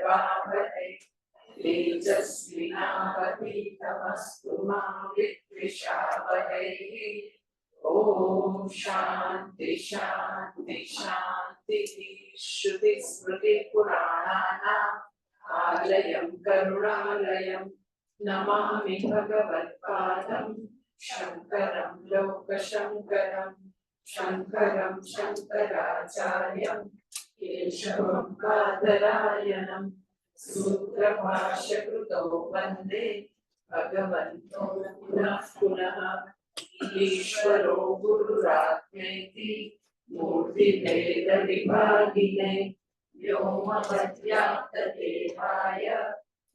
वरवावहै तेजस्विनावधीतमस्तु मा विद्विषावहै। ओम शांति शांति शांति। श्रुति स्मृति पुराणानाम् आलयं करुणालयं नमामि भगवत्पादं शंकरं लोकशंकरं। शंकरं शंकराचार्यं केशवं बादरायणं सूत्रभाष्यकृतौ वन्दे भगवन्तो पुनः पुनः। ईश्वरो गुरुरात्मेति मूर्तिभेदविभागिने व्योमवद्व्याप्तदेहाय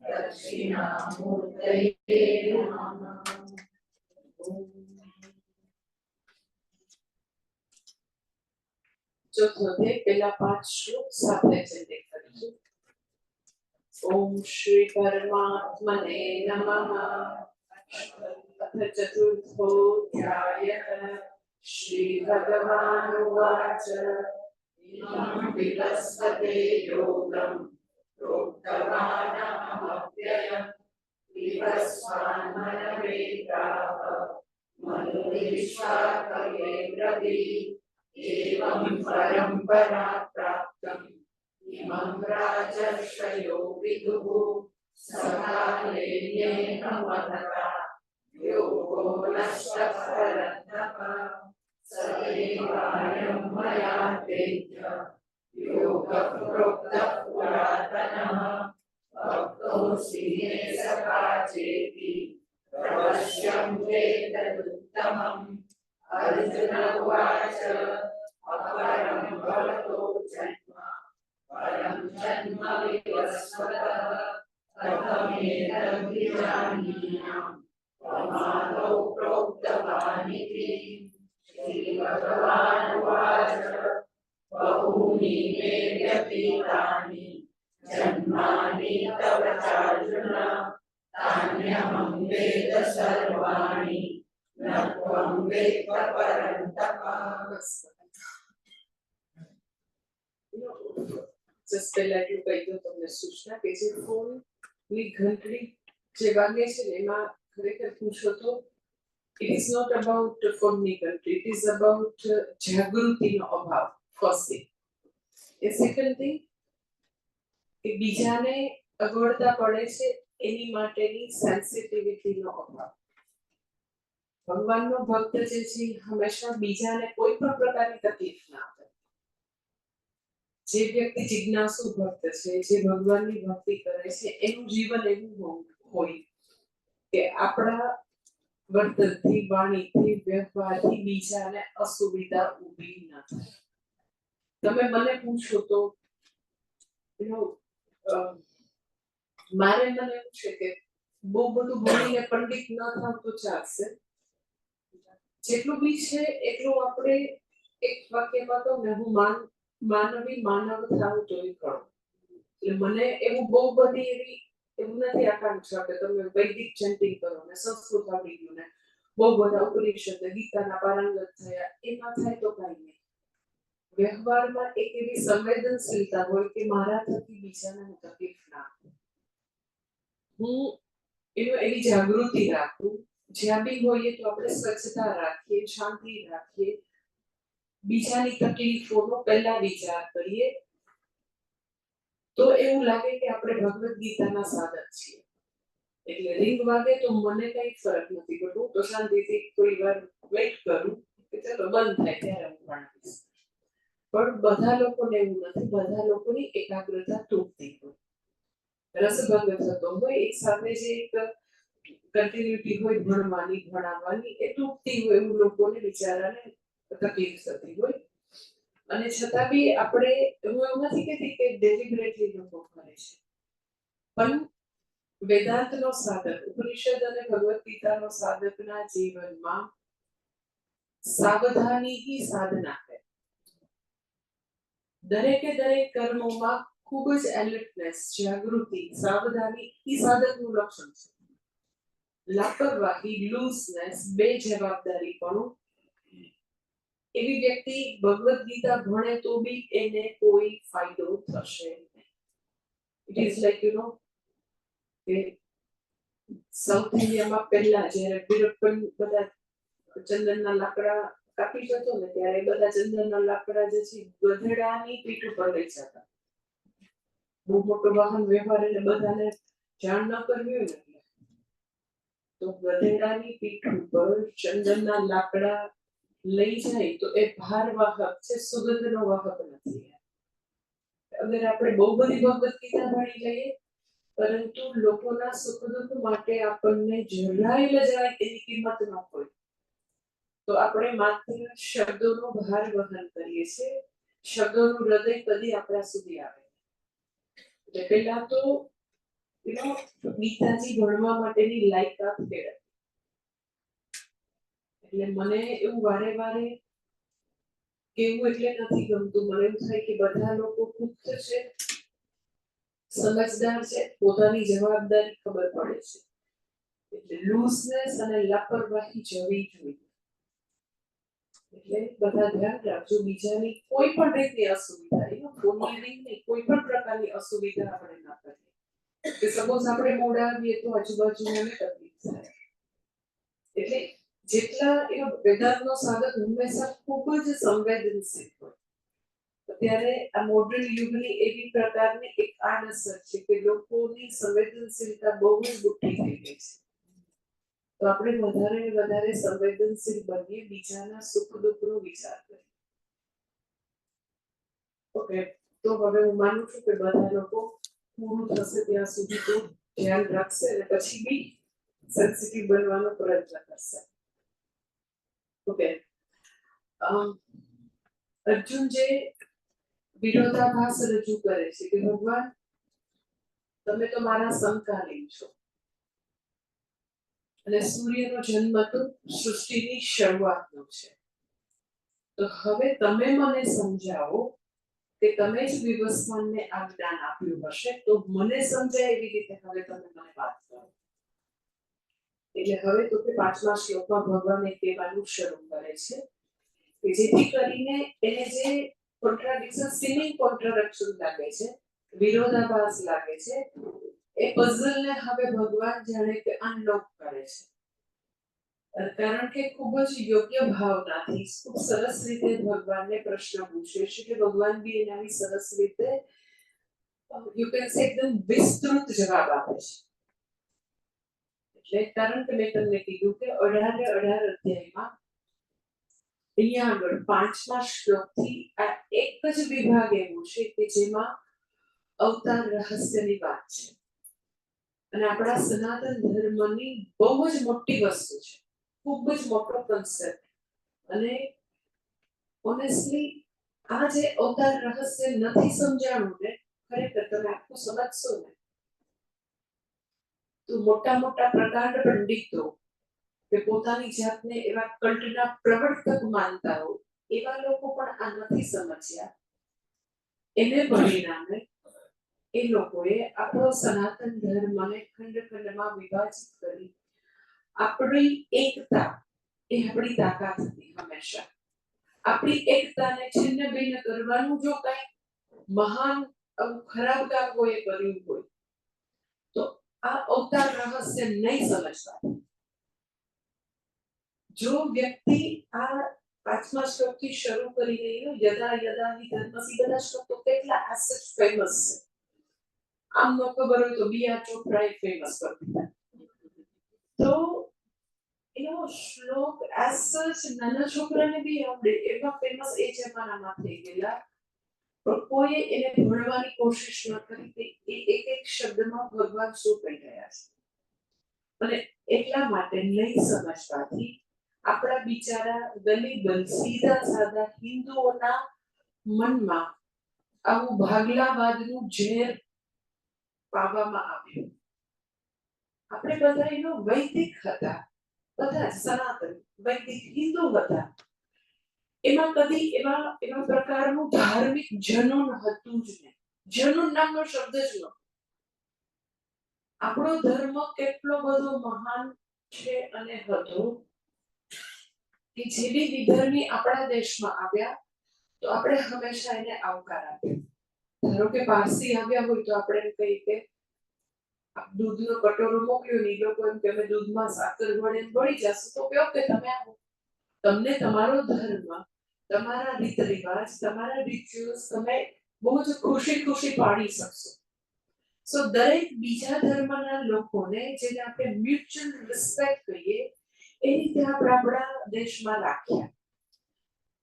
दक्षिणामूर्तये नमः। चौथो थे पहला 5 श्लोक साथे चेंटिंग करीશું। ओम श्री परमात्मने नमः। अथ चतुर्थोऽध्यायः। श्री भगवानुवाच इमं विवस्वते योगं प्रोक्तवानहमव्ययम् विवस्वान्मनवे प्राह मनुरीश्वरये ब्रवीत्। एवं परम्परा प्राप्तम् इमं राजर्षयो विदुः सकालेन महता योगो नष्टः परन्तप। स एवायं मया तेभ्य योगः प्रोक्तः पुरातनः। भक्तोऽसि मे सखा चेति प्रवश्यं वेदुत्तमम्। अर्जुन उवाच अपरं भवतो जन्म परं जन्म विवस्वतः कथमेतद्विजानीयाम् त्वमादौ प्रोक्तवानिति। श्रीभगवानुवाच बहूनि मे व्यतीतानि जन्मानि तव चार्जुन तान्यहं वेद सर्वाणि न त्वं वेत्त परन्तप। Just પહેલા એટલું કહી દઉં તમને સૂચના કે જે ફોનની ઘંટડી જે વાગે છે ને એમાં ખરેખર પૂછો તો it is not about ફોનની ઘંટડી, it is about જાગૃતિનો અભાવ. First thing. એ સેકન્ડ થિંગ કે બીજાને અગવડતા પડે છે એની માટેની સેન્સિટિવિટીનો અભાવ. ભગવાનનો ભક્ત જે છે હંમેશા બીજાને કોઈ પણ પ્રકારની તકલીફ ના આપે. જે વ્યક્તિ જિજ્ઞાસુ ભક્ત છે, જે ભગવાનની ભક્તિ કરે છે, એનું જીવન એવું હોય કે આપણા વર્તનથી, વાણીથી, વ્યવહારથી બીજાને અસુવિધા ઊભી ન થાય. તમે મને પૂછો તો મને એવું છે કે બહુ બધું ભણીને પંડિત ન થાવ તો ચાલશે. જેટલું બી છે એટલું આપણે એક વાક્યમાં તો ને હું માનવી માનવ થાવ તોય કરો. એટલે મને એવું બહુ બધી એવી એવું નથી આકાંક્ષા કે તમે વૈદિક ચેન્ટિંગ કરો ને સંસ્કૃત આવડી ગયું ને બહુ બધા ઉપનિષદ ગીતાના પારંગત થયા એમાં થાય તો કાંઈ નહીં. વ્યવહારમાં એક એવી સંવેદનશીલતા હોય કે મારા થકી બીજાને હું તકલીફ ના આપું. હું એવી જાગૃતિ રાખું. જ્યાં બી હોઈએ તો આપણે સ્વચ્છતા રાખીએ, શાંતિ રાખીએ, બીજાની તકલીફોનો પહેલા વિચાર કરીએ તો એવું લાગે કે આપણે ભગવદ્ ગીતાના સાધક છીએ. એટલે રિંગ વાગે તો મને કઈ ફરક નથી પડતો. તો શાંતિથી થોડી વાર વેઇટ કરું કે ચલો બંધ થાય ત્યારે હું ભણાવીશ. પણ બધા લોકોને એવું નથી. બધા લોકોની એકાગ્રતા તૂટતી હોય, રસભંગ થતો હોય, એક સાથે જે એક કન્ટિન્યુટી હોય ભણવાની ભણાવવાની એ તૂટતી હોય એવું લોકોને બિચારાને તકલીફ થતી હોય. અને છતાં બી આપણે હું એવું નથી કહેતી કે ડેલિબરેટલી લોકો કરે છે, પણ વેદાંતનો સાધક, ઉપનિષદ અને ભગવદ્ ગીતાનો સાધકના જીવનમાં સાવધાની ही સાધના है. દરેકે દરેક કર્મોમાં ખૂબ જ એલર્ટનેસ, જાગૃતિ, સાવધાની એ સાધકનું લક્ષણ છે. લાપરવાહી, લૂઝનેસ, બેજવાબદારીપણું એવી વ્યક્તિ ભગવદ્ ગીતા ભણે તો બી એને કોઈ ફાયદો થશે નહીં. ઇટ ઇઝ લાઈક કે સાઉથ ઇન્ડિયામાં પહેલા જ્યારે વીરપ્પન બધા ચંદનના લાકડા કાપી જતો ને ત્યારે બધા ચંદનના લાકડા જે છે ગધેડાની પીઠ ઉપર લઈ જતા. બહુ મોટો વાહન વ્યવહાર એટલે બધાને જાણ ન કરવી હોય ને તો ગધેડાની પીઠ ઉપર ચંદનના લાકડા લઈ જાય તો એ ભાર વાહક છે, સુગંધનો વાહક નથી. અગર આપણે બહુ બધી ભગવદ ગીતા ભણી લઈએ પરંતુ લોકોના સુખ દુઃખ માટે આપણને જરાય લજરાય તેની કિંમત ન હોય તો આપણે માત્ર શબ્દોનો ભાર વહન કરીએ છીએ. શબ્દોનું હૃદય કદી આપણા સુધી આવે. એટલે પહેલા તો ગીતાજી ભણવા માટેની લાયકાત કેળવવી. એટલે મને એવું વારે વારે કેવું એટલે નથી ગમતું. મને એવું થાય કે બધા લોકો પુખ્ત છે, સમજદાર છે, પોતાની જવાબદારી ખબર પડે છે. એટલે લૂઝનેસ અને લાપરવાહી જવી જોઈએ. એટલે બધા ધ્યાન રાખજો બીજાની કોઈ પણ રીતની અસુવિધા, કોઈ પણ પ્રકારની અસુવિધા આપણે ના કરીએ. કે સપોઝ આપણે મોડા આવીએ તો આજુબાજુને તકલીફ થાય. એટલે જેટલા વેદાંતનો સાધક હંમેશા ખૂબ જ સંવેદનશીલ હોય. અત્યારે આ મોડર્ન યુગની એવી પ્રકારની એક આડઅસર છે કે લોકોની સંવેદનશીલતા બહુ જ બુઠ્ઠી થઈ ગઈ છે. તો આપણે વધારે ને વધારે સંવેદનશીલ બનીએ, બીજાના સુખ દુઃખનો વિચાર કરીએ. ઓકે, તો હવે હું માનું છું કે બધા લોકો પૂરું થશે ત્યાં સુધી તો ધ્યાન રાખશે અને પછી બી સેન્સિટિવ બનવાનો પ્રયત્ન કરશે. ઓકે, અર્જુન જે વિરોધાભાસ રજૂ કરે છે કે ભગવાન તમે તો મારા સમકાલીન છો અને સૂર્યનો જન્મ તો સૃષ્ટિની શરૂઆતનો છે. તો હવે તમે મને સમજાવો કે તમે જ વિવસ્વાનને આ જ્ઞાન આપ્યું હશે તો મને સમજાય એવી રીતે હવે તમે મને વાત કરો. એટલે હવે તો કે 5મા શ્લોકમાં ભગવાન એક કહેવાનું શરૂ કરે છે કે જેથી કરીને એને જે કોન્ટ્રાડિક્શન, સિમિંગ કોન્ટ્રાડિક્શન લાગે છે, વિરોધાભાસ લાગે છે, એ પઝલને હવે ભગવાન જાણે કે અનલોક કરે છે. કારણ કે ખૂબ જ યોગ્ય ભાવનાથી ખૂબ સરસ રીતે ભગવાનને પ્રશ્ન પૂછે છે કે ભગવાન બી એના સરસ રીતે યુ કેન સે એકદમ વિસ્તૃત જવાબ આપે છે. એટલે કારણ કે મેં તમને કીધું કે 18 અધ્યાયમાં અહીંયા આગળ 5મા શ્લોકથી આ એક જ વિભાગ એવો છે કે જેમાં અવતાર રહસ્યની વાત છે અને આપણા સનાતન ધર્મની બહુ જ મોટી વસ્તુ છે, ખૂબ જ મોટો કન્સેપ્ટ. અને ઓનેસ્ટલી આ જે અવતાર રહસ્ય નથી સમજાણું ને ખરેખર તમે આખું સમજશો ને તો મોટા મોટા પ્રકાંડ પંડિતો કે પોતાની જાતને એવા કલ્ટના પ્રવર્તક માનતા હોય એવા લોકો પણ આ નથી સમજ્યા. એને પરિણામે એ લોકોએ આપણો સનાતન ધર્મને ખંડ ખંડમાં વિભાજિત કરી આપણી એકતા એ આપણી તાકાત હતી. હંમેશા આપણી એકતાને છિન્ન ભિન્ન કરવાનું જો કઈ મહાન ખરાબ કામ કોઈ કર્યું હોય તો આ અવતાર રહસ્ય નહીં સમજવા. જો વ્યક્તિ આ 5મા શ્લોકથી શરૂ કરીને યદા યદા હિ ધર્મસી, બધા શ્લોક તો કેટલા એસેટ ફેમસ છે. આમ ન ખબર હોય તો બી આર ચોપરાએ ફેમસ કરી દીધા. તો એનો શ્લોક એઝ સચ નાના છોકરાને બી આવડે એવા ફેમસ એ જમાનામાં થઈ ગયેલા. પણ કોઈએ એને ભણવાની કોશિશ ન કરી કે એક એક શબ્દમાં ભગવાન શું કહી રહ્યા છે. અને એટલા માટે નહીં સમજવાથી આપણા બિચારા દલિત સીધા સાદા હિન્દુઓના મનમાં આવું ભાગલાવાદનું ઝેર પાવામાં આવ્યું. આપણે બધા એનો વૈદિક હતા, બધા સનાતન વૈદિક હિન્દુ હતા. એમાં કદી એવા પ્રકારનું ધાર્મિક જનૂન હતું જ નહીં. જનૂન નામનો શબ્દ જ ન. આપણો ધર્મ કેટલો બધો મહાન છે અને હતો કે જે બી વિધર્મી આપણા દેશમાં આવ્યા તો આપણે હંમેશા એને આવકાર આપ્યો. ધારો કે પારસી આવ્યા હોય તો આપણે એમ કહીએ કે દૂધનો કટોરો મોકલ્યો ને એ લોકો એમ કે અમે દૂધમાં સાકર વડે ભળી જશું તો કહો કે તમે આવો. તમને તમારો ધર્મ, તમારા રીત રિવાજ, તમારા રિચ્યુઅલ્સ તમે બહુ જ ખુશી પાડી શકશો. સો દરેક બીજા ધર્મના લોકોને જેને આપણે મ્યુચ્યુઅલ રિસ્પેક્ટ કહીએ એ રીતે આપણે આપણા દેશમાં રાખ્યા.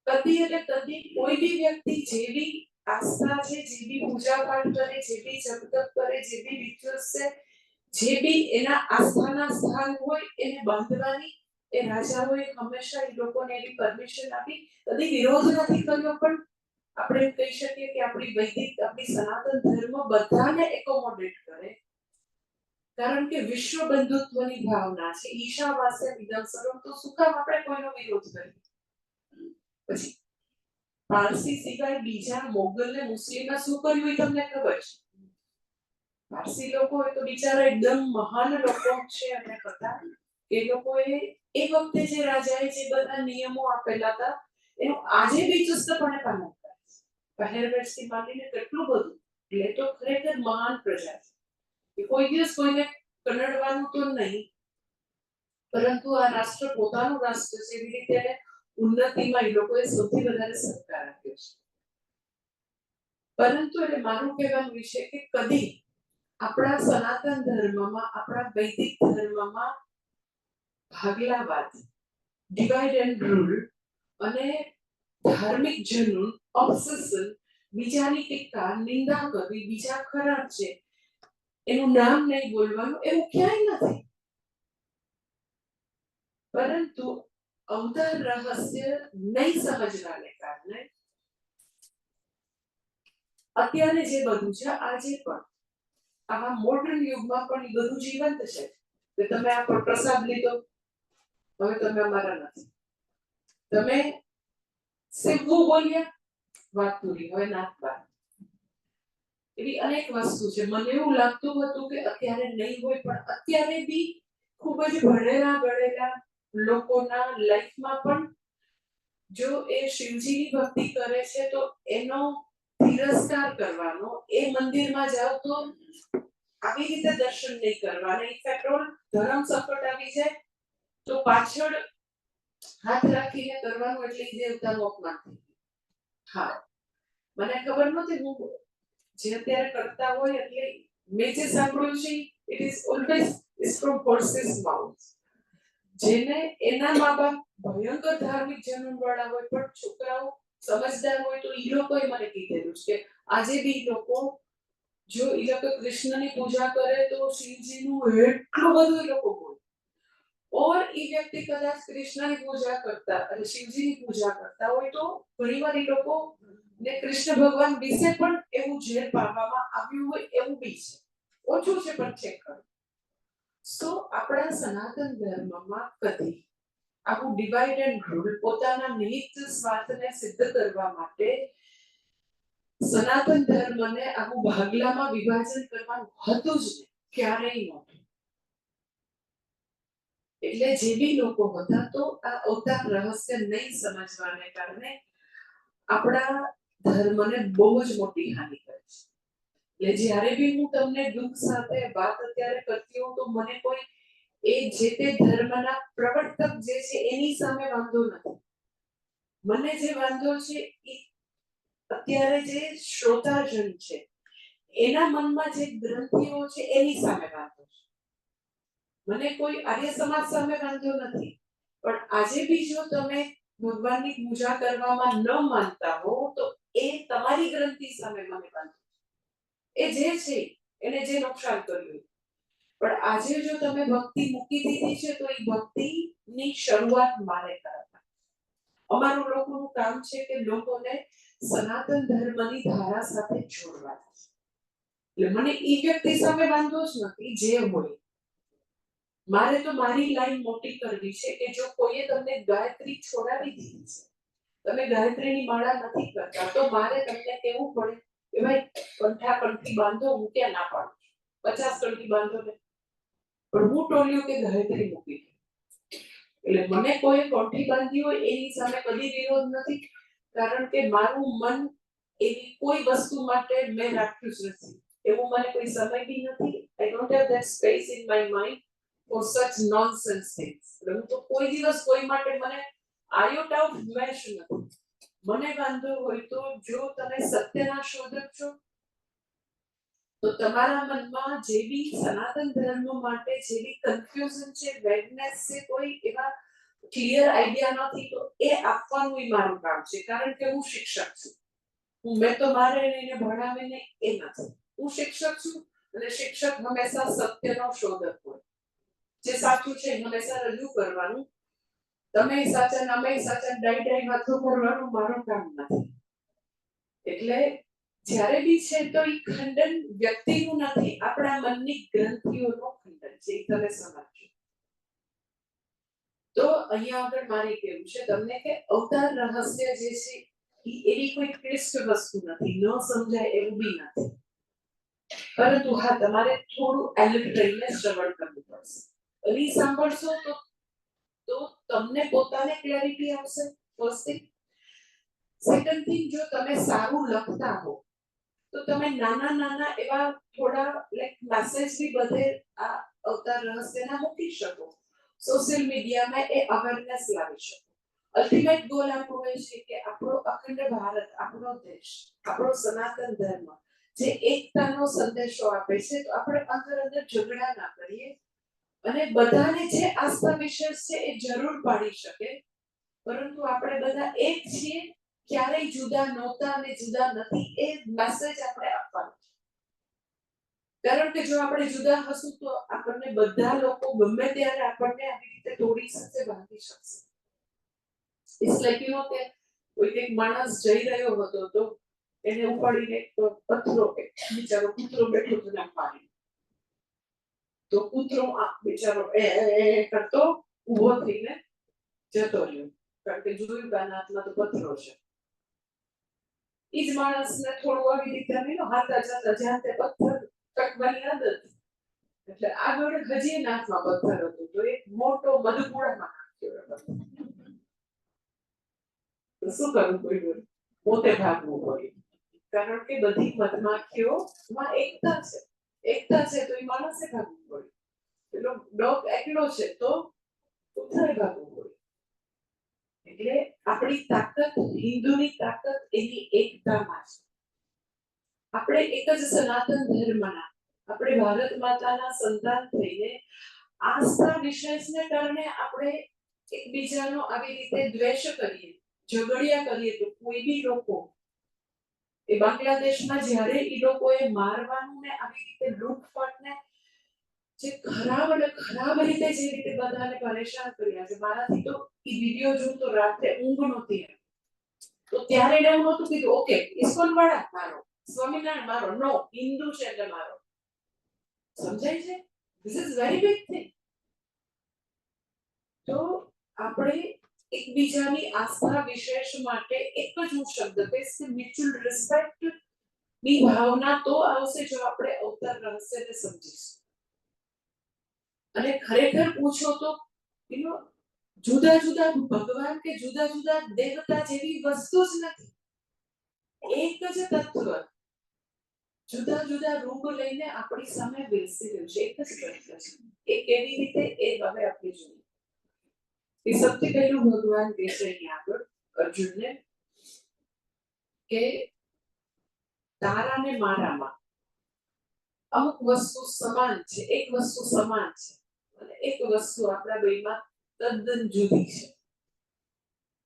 કદી એટલે કદી કોઈ બી વ્યક્તિ જેવી આસ્થા છે, જેવી પૂજા પાઠ કરે, જેવી જપ તપ કરે, જેવી રિચ્યુઅલ્સ છે, જે બી એના આસ્થાના સ્થાન હોય એને બાંધવાની એ રાજાઓએ હંમેશા એ લોકોને એવી પરમિશન આપી. કદી વિરોધ નથી કર્યો. પણ આપણે એમ કહી શકીએ કે આપણી વૈદિક, આપણી સનાતન ધર્મ બધાને એકોમોડેટ કરે, કારણ કે વિશ્વ બંધુત્વની ભાવના છે. ઈશાવાસ્ય વિદમ સર્વમ, તો શું કામ આપણે કોઈનો વિરોધ કરીએ? પછી પારસી સિવાય બીજા મોગલ ને મુસ્લિમે શું કર્યું એ તમને ખબર છે? પારસી લોકો તો બિચારા એકદમ મહાન લોકો છે અને બધા એ લોકોએ એ વખતે જે રાજાએ જે બધા નિયમો આપેલા હતા એનું આજે બી ચુસ્તપણે પાલન કરે છે. પહેરવેશથી માંડીને કેટલું બધું. એટલે તો ખરેખર મહાન પ્રજા છે. કોઈ દિવસ કોઈને કનડવાનું તો નહીં, પરંતુ આ રાષ્ટ્ર પોતાનું રાષ્ટ્ર છે એવી રીતે ઉન્નતિમાં એ લોકોએ સૌથી વધારે સહકાર આપ્યો છે. પરંતુ એટલે મારું કહેવાનું વિશે કે કદી આપણા સનાતન ધર્મમાં, આપણા વૈદિક ધર્મમાં ભાગલાવાદ, ડિવાઇડ એન્ડ રૂલ અને ધાર્મિક જનૂન, ઓબ્સેશન, બીજાની ટીકા, નિંદા કરવી, બીજા ખરાબ છે એનું નામ નહીં બોલવાનું, એવું ક્યાંય નથી. પરંતુ અવતાર રહસ્ય નહીં સમજવાને કારણે અત્યારે જે બધું છે, આજે પણ આવા મોડર્ન યુગમાં પણ એ બધું જીવંત છે. કે તમે આ પ્રસાદ લીધો, હવે તમે અમારા નથી. તમે શીખવું બોલ્યા, વાત પૂરી, હવે નાત વાત. એવી અનેક વસ્તુ છે. મને એવું લાગતું હતું કે અત્યારે નહીં હોય, પણ અત્યારે બી ખૂબ જ ભણેલા ગણેલા લોકોના લાઈફમાં પણ જો એ શિવજીની ભક્તિ કરે છે તો એનો તિરસ્કાર કરવાનો, એ મંદિરમાં જાવ તો આવી રીતે દર્શન નહીં કરવાના. ઇનફેક્ટ ધર્મ સંકટ આવી જાય તો પાછળ હાથ રાખીને કરવાનું, એટલે દેવતાનું અપમાન થઈ ગયું. હા, મને ખબર નહોતી. હું જે અત્યારે કરતા હોય એટલે મેં જે સાંભળ્યું છે it is always is from horses mouth. જેને એના મા બાપ ભયંકર ધાર્મિક જનૂન વાળા હોય, પણ છોકરાઓ સમજદાર હોય તો એ લોકોએ મને કીધેલું છે કે આજે બી લોકો જો એ લોકો કૃષ્ણની પૂજા કરે તો શિવજીનું એટલું બધું એ લોકો બોલે. ઓર એ વ્યક્તિ કદાચ કૃષ્ણની પૂજા કરતા અને શિવજીની પૂજા કરતા હોય તો ઘણીવાર એ લોકો ને કૃષ્ણ ભગવાન વિશે પણ એવું ઝેર પાડવામાં આવ્યું હોય એવું બી છે. ઓછું છે પણ ચેક કરો. સો આપણા સનાતન ધર્મમાં કદી આવું ડિવાઇડ એન્ડ રૂલ, પોતાના નિહિત સ્વાર્થને સિદ્ધ કરવા માટે સનાતન ધર્મને આવું ભાગલામાં વિભાજન કરવાનું હતું જ નહીં, ક્યારેય નહોતું. એટલે જે બી લોકો હતા તો આ અવતાર રહસ્ય નહીં સમજવાને કારણે આપણા ધર્મને બહુ જ મોટી હાનિ કરી છે. એટલે જ્યારે બી હું તમને દુઃખ સાથે વાત અત્યારે કરતી હોઉં તો મને કોઈ એ જે તે ધર્મના પ્રવર્તક જે છે એની સામે વાંધો નથી. મને જે વાંધો છે એ અત્યારે જે શ્રોતાજન છે એના મનમાં જે ગ્રંથિઓ છે એની સામે વાંધો છે. મને કોઈ આર્ય સમાજ સામે વાંધો નથી, પણ આજે બી જો તમે ભગવાનની પૂજા કરવામાં ન માનતા હો તો એ તમારી ગ્રંથિ સામે મને વાંધો. એ જે છે એને જે નુકસાન કર્યું, પણ આજે જો તમે ભક્તિ મૂકી દીધી છે તો એ ભક્તિની શરૂઆત મારે કરવાની. અમારું લોકોનું કામ છે કે લોકોને સનાતન ધર્મની ધારા સાથે જોડવાના છે. એટલે મને એ વ્યક્તિ સામે વાંધો જ નથી, જે હોય. મારે તો મારી લાઈન મોટી કરવી છે કે જો કોઈએ તમને ગાયત્રી છોડાવી દીધી છે, તમે ગાયત્રીની માળા નથી કરતા, તો મારે તમને કહેવું પડે કે ભાઈ કંઠા કંઠી બાંધો. હું ક્યાં ના પાડું, 50 કંઠી બાંધો ને, પણ હું ટોલ્યું કે ગાયત્રી મૂકી. એટલે મને કોઈ કંઠી બાંધી હોય એની સામે કદી વિરોધ નથી, કારણ કે મારું મન એવી કોઈ વસ્તુ માટે મેં રાખ્યું જ નથી. એવું મને કોઈ સમય બી નથી. I don't have that space in my mind for such nonsense things. હું તો કોઈ દિવસ કોઈ માટે મને આયોટા ઓફ દ્વેષ નથી. મને વાંધો હોય તો જો તમે સત્યના શોધક છો તો તમારા મનમાં જે બી સનાતન ધર્મ માટે જે બી કન્ફ્યુઝન છે, વેગનેસ છે, કોઈ એવા ક્લિયર આઈડિયા નથી, તો એ આપવાનું ઈ મારું કામ છે. કારણ કે હું શિક્ષક છું. મેં તો મારે એને ભણાવીને એ નથી. હું શિક્ષક છું અને શિક્ષક હંમેશા સત્યનો શોધક હોય. જે સાચું છે હંમેશા રજૂ કરવાનું. તમે સાચા અમે સાચા ડાઈ વાતો કરવાનું મારું કામ નથી. એટલે જ્યારે બી છે તો એ ખંડન વ્યક્તિનું નથી, આપણા મનની ગ્રંથિઓનો ખંડન છે. તમે સમજો. તો અહીંયા આગળ મારે કેવું છે તમને કે અવતાર રહસ્ય જે છે એવી કોઈ ક્લિષ્ટ વસ્તુ નથી, ન સમજાય એવું બી નથી. પરંતુ હા, તમારે થોડું એલર્ટ રહીને શ્રવણ કરવું પડશે. અને સાંભળશો તો તમને પોતાને ક્લેરિટી આવશે. First thing. સેકન્ડ થિંગ, જો તમે સારું લખતા હો તો તમે નાના નાના એવા થોડા લાઈક મેસેજ બી બધે આ અવતાર રહસ્યના મૂકી શકો. સોશિયલ મીડિયામાં એ અવેરનેસ લાવી શકો. અલ્ટિમેટ ગોલ આપણો એ છે કે આપણો અખંડ ભારત, આપણો દેશ, આપણો સનાતન ધર્મ જે એકતાનો સંદેશો આપે છે, તો આપણે અંદર ઝઘડા ના કરીએ અને બધાને જે આસ્થા વિશ્વાસ છે એ જરૂર પાડી શકે. પરંતુ આપણે બધા એક છીએ, ક્યારેય જુદા નહોતા અને જુદા નથી, એ મેસેજ આપણે આપવાનો છે. કારણ કે જો આપણે જુદા હશું તો આપણને બધા લોકો ગમે ત્યારે આપણને આવી રીતે તોડી શકશે, ભાંગી શકશે. ઇટ્સ લાઈક યુ નો કે કોઈ એક માણસ જઈ રહ્યો હતો તો એને ઉપાડીને પથ્થરો બિચારો કૂતરો બેઠો હતો ને મારી, તો કૂતરો બિચારો કરતો ઊભો થઈને જતો રહ્યો. કારણ કે જોયું કે આના હાથમાં તો પથ્થરો છે. ઈ જ માણસને થોડું આવી રીતે હાથા જતા જ્યાં તે પથ્થર ટકવાની આદત, એટલે આગળ હજી નાથમાં પથ્થર હતું તો એક મોટો મધુકુળામાં નાખ્યો. તો શું કરવું પડ્યું? પોતે ભાગવું પડ્યું. કારણ કે બધી મધમાખીઓમાં એકતા છે. એકતા છે તો એ માણસે ભાગવું પડ્યું. પેલો ડોગ એકલો છે તો કૂતરાએ ભાગવું પડ્યું. એટલે આપણી તાકાત, હિન્દુની તાકાત એની એકતામાં છે. આપણે એક જ સનાતન ધર્મના, આપણે ભારત માતાના સંતાન થઈને આસ્થા વિશ્વાસને કારણે આપણે એકબીજાનો આવી રીતે દ્વેષ કરીએ, ઝઘડિયા કરીએ, તો કોઈ બી લોકો એ બાંગ્લાદેશમાં જ્યારે એ લોકોએ મારવાનું ને આવી રીતે લૂંટફાટને જે ખરાબ રીતે જે રીતે બધાને પરેશાન કર્યા છે, મારાથી તો એ વિડીયો જોઉં તો રાત્રે ઊંઘ નહોતી. તો ત્યારે એને એવું નહોતું કીધું ઓકે ઇસ્કોન વાળા મારો, સ્વામિનારાયણ મારો, નો, હિન્દુ છે એટલે મારો. સમજાય છે? This is very big thing. તો આપણે એકબીજાની આસ્થા વિશેષ માટે એક જ હું શબ્દ કહીશ કે મ્યુચ્યુઅલ રિસ્પેક્ટ ની ભાવના તો આવશે જો આપણે અવતાર રહસ્યને સમજીશું. અને ખરેખર પૂછો તો જુદા જુદા ભગવાન કે જુદા જુદા દેવતા જેવી વસ્તુ જ નથી. એક જ તત્વ જુદા જુદા રૂપ લઈને આપણી સામે બેસી રહ્યું છે. એક જ તત્વ છે. એ કેવી રીતે એ હવે આપણે જોઈએ. એ સૌથી પહેલું ભગવાન કહે છે અહીંયા આગળ અર્જુનને કે તારા ને મારામાં અમુક વસ્તુ સમાન છે, એક વસ્તુ સમાન છે અને એક વસ્તુ આપણા બેમાં તદ્દન જુદી છે.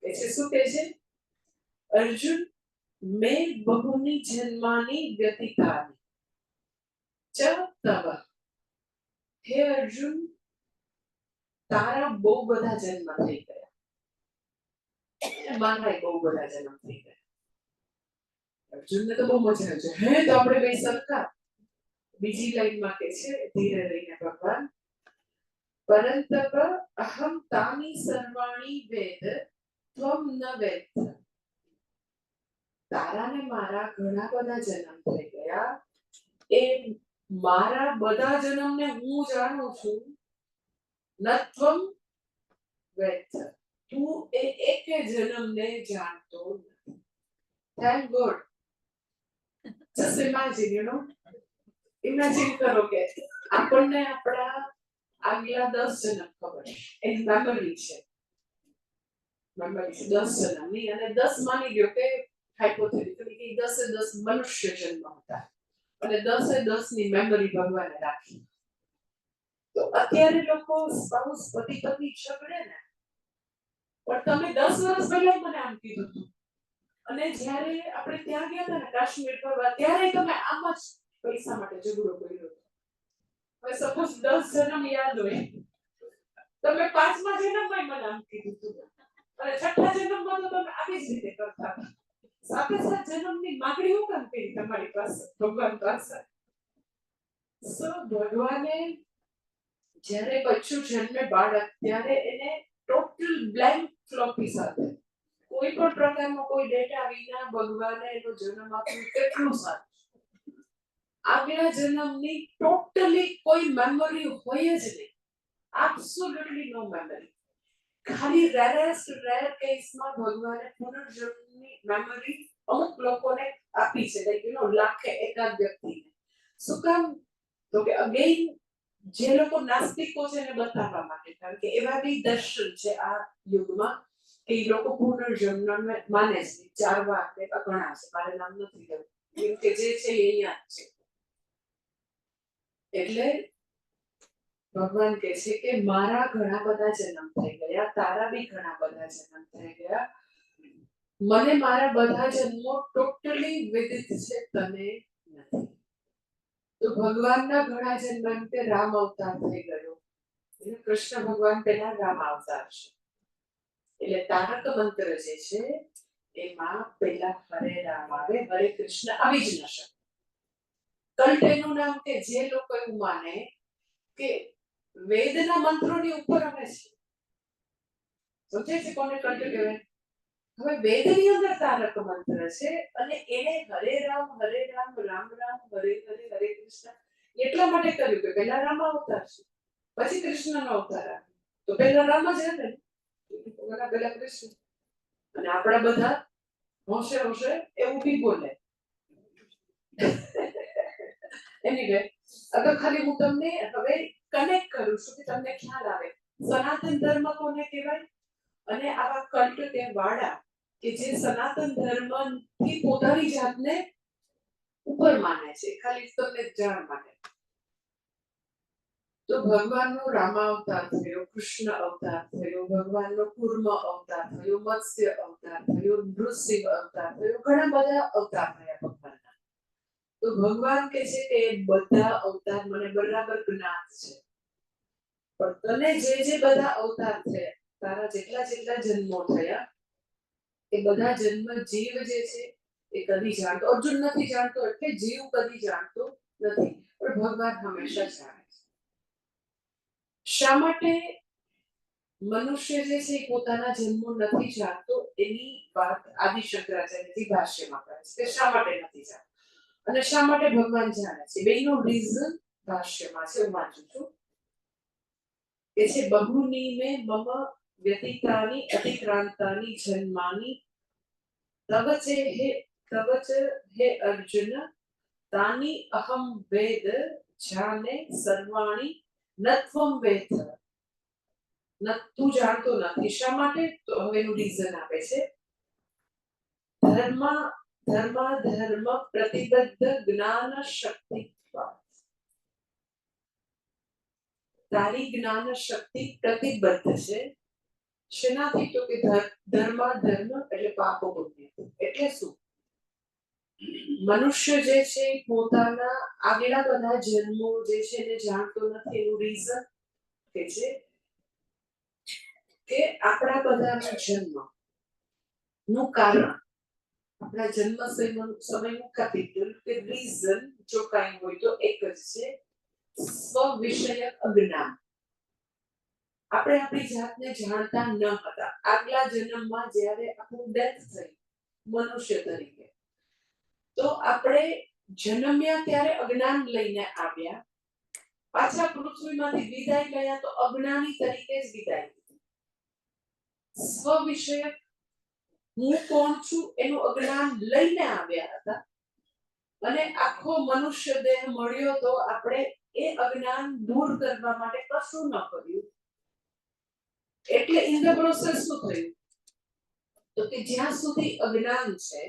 એટલે શું કહે છે અર્જુન? મેં બહુની જન્માની વ્યતિતાની ચ તવ. હે અર્જુન, તારા બહુ બધા જન્મ થઈ ગયા, મારા બહુ બધા જન્મ થઈ ગયા. અર્જુનને તો બહુ મજા આવે છે. હે તો આપણે બે સરકાર. બીજી લાઈનમાં કે છે ધીરે રહીને ભગવાન, પરંતપ અહમ તાની સર્વાણી વેદ ત્વમ ન વેદ. તારા ને મારા ઘણા બધા જન્મ થઈ ગયા, એ મારા બધા જન્મને હું જાણું છું. નત્વમ વેદ, તું એ એક જન્મને જાણતો નથી. થેન્ક ગોડ જસ્ટ ઇમેજિન કરો કે આપણને આપણા આગલા 10 જન્મ ખબર એની મેમરી છે 10 જન્મની, અને 10 માની ગયો કે હાઇપોથેટિકલી 10 મનુષ્ય જન્મ હતા અને 10 ની મેમરી ભગવાને રાખી. તો અત્યારે લોકો સ્પાઉસ પતિ પત્ની ઝઘડે ને, પણ તમે 10 વર્ષ પહેલા મને આમ કીધું હતું, અને જ્યારે આપણે ત્યાં ગયા હતા ને કાશ્મીર ફરવા, ત્યારે તમે આમ જ પૈસા માટે ઝઘડો કર્યો હતો. હવે સપોઝ 10 જન્મ યાદ હોય, તમે 5મા જન્મમાં મને આમ કીધું હતું, અને 6થા જન્મમાં તો તમે આવી જ રીતે કરતા હતા. સાથે સાથે જન્મની માંગણી હું કામ કરી તમારી પાસે ભગવાન પાસે? ભગવાને જ્યારે બચ્ચું જન્મે બાળક, ત્યારે એને ટોટલ બ્લેન્ક ફ્લોપી સાથે કોઈ પણ પ્રકારનો કોઈ ડેટા વિના ભગવાને એનો જન્મ આપ્યો. કેટલું સારું! આગલા જન્મની ટોટલી કોઈ મેમરી હોય જ નહીં, એબ્સોલ્યુટલી નો મેમરી. ખાલી રેરેસ્ટ રેર કેસમાં ભગવાને પુનર્જન્મની મેમરી અમુક લોકોને આપી છે, લાઈક લાખે એકાદ વ્યક્તિને. શું કામ? તો કે અગેન જે લોકો નાસ્તિકો છે એને બતાવવા માટે, કારણ કે એવા બી દર્શન છે આ યુગમાં કે એ લોકો પુનર્જન્મ માને છે. 4 વાર ઘણા છે, મારે નામ નથી લેવું, કેમ કે જે છે એ અહીંયા જ છે. એટલે ભગવાન કહે છે કે મારા ઘણા બધા જન્મ થઈ ગયા, તારા બી ઘણા બધા જન્મ થઈ ગયા, મને મારા બધા જન્મો ટોટલી વિદિત છે, તને નથી. તો ભગવાનના ઘણા જન્મ કે રામ અવતાર થઈ ગયો, કૃષ્ણ ભગવાન પહેલા રામ અવતાર છે. એટલે તારક મંત્ર જે છે એમાં પહેલા હરે રામ આવે, હરે કૃષ્ણ આવી જ ન શકે. કલ્ટ એનું નામ કે જે લોકો એવું માને કે વેદના મંત્રોની ઉપર આવે છે. સમજે છે કોને કલ્ટ કહેવાય? હવે વેદની અંદર તારક મંત્ર છે, અને એને હરે રામ રામ રામ હરે હરે હરે કૃષ્ણ એટલા માટે કર્યું કે પહેલા રામ અવતાર છે, પછી કૃષ્ણનો અવતાર આવે. તો પહેલા રામ જ હતા, પહેલા કૃષ્ણ. અને આપણા બધા હોશે હોશે એવું બી બોલે. એનીવે, અગર ખાલી હું તમને હવે કનેક્ટ કરું છું કે તમને ખ્યાલ આવે સનાતન ધર્મ કોને કહેવાય, અને આવા કલ્ટ કે વાળા કે જે સનાતન ધર્મથી પોતાની જાતને ઉપર માને છે, ખાલી તમને જાણ માટે. તો ભગવાનનો રામાવતાર થયો, કૃષ્ણ અવતાર થયો, ભગવાનનો કુર્મ અવતાર થયો, મત્સ્ય અવતાર થયો, નૃસિંહ અવતાર થયો, ઘણા બધા અવતાર થયા ભગવાનના. તો ભગવાન કહે છે કે બધા અવતાર મને બરાબર જ્ઞાત છે, પણ તને જે બધા અવતાર થયા, તારા જેટલા જન્મો થયા, એ બધા જન્મ જીવ જે છે એ કદી જાણતો, અર્જુન નથી જાણતો, એટલે જીવ કદી જાણતો નથી, પણ ભગવાન હંમેશા જાણે છે. શા માટે મનુષ્ય જે છે એ પોતાના જન્મો નથી જાણતો? એની વાત આદિ શંકરાચાર્યજી ભાષ્યમાં કરે છે કે શા માટે નથી જાણતો અને શા માટે ભગવાન જાણે છે. બેયનું રીઝન ભાષ્યમાં છે, હું વાંચું છું કે છે બહુની મે મમ વ્યતિતાની અતિક્રાંતાની જન્માની તવ ચ હે અર્જુન તાની અહમ વેદ જાને સર્વાણી નત્વમ વેદ. તું જાણતો નથી. શા માટે? તો હવેનું રીઝન આપે છે ધર્મ પ્રતિબદ્ધ જ્ઞાન શક્તિ. તારી જ્ઞાન શક્તિ પ્રતિબદ્ધ છે શેનાથી? તો કે ધર્મ એટલે પાપ પુણ્ય. એટલે શું? મનુષ્ય જે છે પોતાના આગલા બધા જન્મો જે છે એને જાણતો નથી. એનું રીઝન કે છે કે આપણા બધાના જન્મ નું કારણ, આપણા જન્મ સમયનું કેપિટલ કે રીઝન જો કાંઈ હોય તો એક જ છે સ્વ વિષયક અજ્ઞાન. આપણે આપણી જાતને જાણતા ન હતા. આગલા જન્મમાં જ્યારે આપણું ડેથ થઈ મનુષ્ય તરીકે, તો આપણે જન્મ્યા ત્યારે અજ્ઞાન લઈને આવ્યા, પાછા પૃથ્વીમાંથી વિદાય ગયા તો અજ્ઞાની તરીકે જ વિદાય લીધી. સ્વ વિષયક હું કોણ છું એનું અજ્ઞાન લઈને આવ્યા હતા, અને આખો મનુષ્ય દેહ મળ્યો તો આપણે એ અજ્ઞાન દૂર કરવા માટે કશું ન કર્યું. એટલે ઇન ધ પ્રોસેસ શું થયું તો કે જ્યાં સુધી અજ્ઞાન છે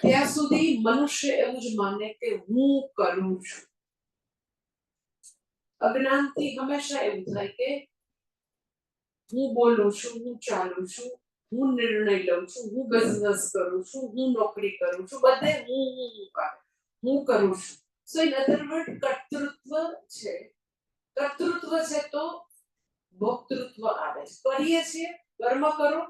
ત્યાં સુધી મનુષ્ય એવું જ માને કે હું કરું છું. અજ્ઞાનથી હંમેશા એવું થાય કે હું બોલું છું, હું ચાલું છું, હું નિર્ણય લઉં છું, હું બિઝનેસ કરું છું, હું નોકરી કરું છું, બધે હું કરું છું. સો ઇન અધર વર્ડ કર્તૃત્વ છે. કર્તૃત્વ છે તો ભોક્તૃત્વ આવે છે. કરીએ છીએ કર્મ કરો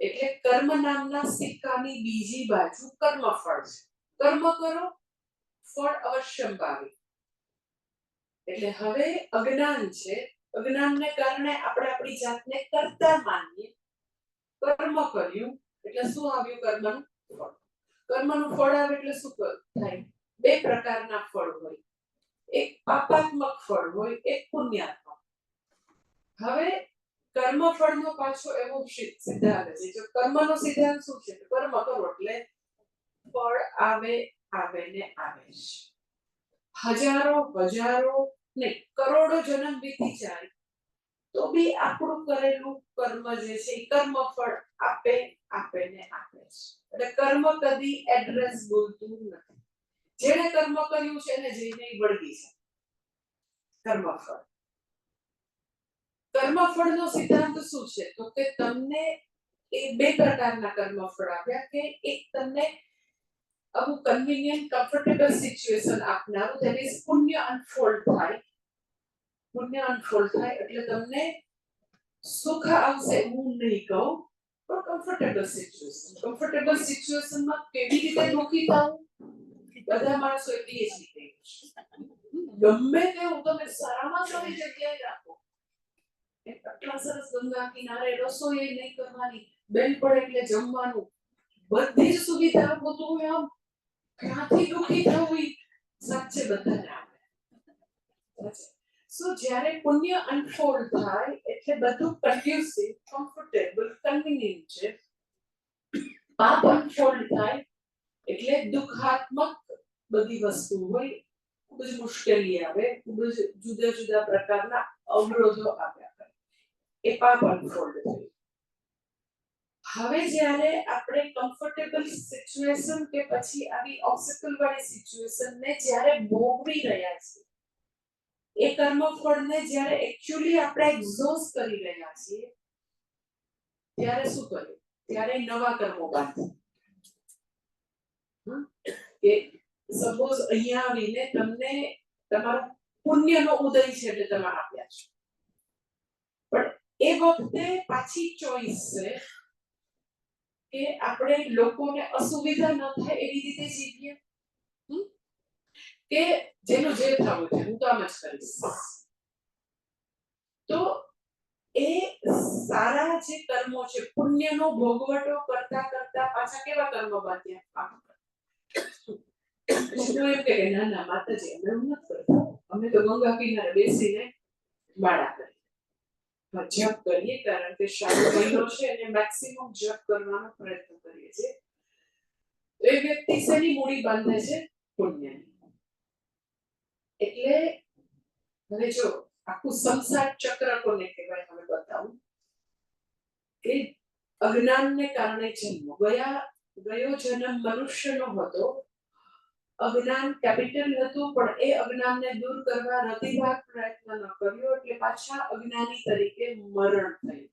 એટલે કર્મ નામના સિક્કાની બીજી બાજુ કર્મફળ છે. કર્મ કરો ફળ અવશ્ય ભાવે. એટલે હવે અજ્ઞાન છે. અજ્ઞાનને કારણે આપણે આપણી જાતને કરતા માનીએ. કર્મ કર્યું એટલે શું આવ્યું? કર્મનું ફળ. કર્મનું ફળ આવે એટલે શું થાય? બે પ્રકારના ફળ હોય. એક પાપાત્મક ફળ હોય, એક પુણ્યાત્મક. હવે કર્મફળનો પાછો એવો સિદ્ધાંત છે. જો કર્મનો સિદ્ધાંત શું છે? કર્મ કરો એટલે ફળ આવે ને આવે છે. હજારો ને કરોડો જન્મ વીતી જાય તો બી આપણું કરેલું કર્મ જે છે એ કર્મફળ આપે ને આપે છે. એટલે કર્મ કદી એડ્રેસ બોલતું નથી. જેણે કર્મ કર્યું છે એને જઈને વળગી છે કર્મફળ. કર્મફળનો સિદ્ધાંત શું છે? તો કે તમને એ બે પ્રકારના કર્મફળ આપ્યા કે એક તમને અમુક કન્વીનિયન્ટ કમ્ફર્ટેબલ સિચ્યુએશન આપનારું, ધેટ ઇઝ પુણ્ય અનફોલ્ડ થાય. પુણ્ય અનફોલ્ડ થાય એટલે તમને સુખ આવશે હું નહીં કહું, પણ કમ્ફર્ટેબલ સિચ્યુએશન. કમ્ફર્ટેબલ સિચ્યુએશનમાં કેવી રીતે દુઃખી થવું? બધા માણસો પીએચડી થઈ ગમે તેવું તમે સારામાં સારી જગ્યાએ રાખો, આટલા સરસ ગંગા કિનારે રસોઈ નહીં કરવાની, બેલ પડે એટલે જમવાનું, બધી જ સુવિધા બધું આમ ક્યાંથી દુઃખી થવું સાચે બધાને આવે. સો જ્યારે પુણ્ય અનફોલ્ડ થાય એટલે બધું કન્ડ્યુસિવ, કમ્ફર્ટેબલ, કન્વીનિયન્ટ છે. પાપ અનફોલ્ડ થાય એટલે દુઃખાત્મક બધી વસ્તુ હોય, ખૂબ જ મુશ્કેલી આવે, ખૂબ જ જુદા જુદા પ્રકારના અવરોધો આવ્યા કરે. એ પાપ અનફોલ્ડ થયું. હવે જ્યારે આપણે કમ્ફર્ટેબલ સિચ્યુએશન કે પછી આવી ઓબ્સ્ટેકલ વાળી સિચ્યુએશન ને જ્યારે ભોગવી રહ્યા છીએ, એ કર્મફળને જ્યારે એક્ચ્યુઅલી આપણે એક્ઝોસ્ટ કરી રહ્યા છીએ, ત્યારે શું કર્યું? ત્યારે નવા કર્મો બાંધ્યા. કે સપોઝ અહીંયા આવીને તમને તમારો પુણ્યનો ઉદય છે એટલે તમારે આપ્યા છે, પણ એ વખતે પાછી ચોઈસ છે કે આપણે લોકોને અસુવિધા ન થાય એવી રીતે જીવીએ, કે જેનું જે થવું છે હું તો આમ જ કરીશ. તો એ સારા જે કર્મો છે, પુણ્યનો ભોગવટો કરતા કરતા પાછા કેવા કર્મ બાંધ્યા? એમ કે ના માતાજી અમે એવું નથી કરતા, અમે તો ગંગા કિનારે બેસીને માળા કરીએ, જપ કરીએ, કારણ કે શ્રાવણ મહિનો છે અને મેક્સિમમ જપ કરવાનો પ્રયત્ન કરીએ છીએ. એ વ્યક્તિ શેની મૂડી બાંધે છે? પુણ્યની. એટલે હવે જો આખું સંસાર ચક્ર કોને કહેવાય હવે બતાવું. કે અજ્ઞાનને કારણે જન્મ. ગયો જન્મ મનુષ્યનો હતો. અજ્ઞાન કેપિટલ હતું, પણ એ અજ્ઞાનને દૂર કરવા રતિભાગ પ્રયત્ન ન કર્યો એટલે પાછા અજ્ઞાની તરીકે મરણ થયું.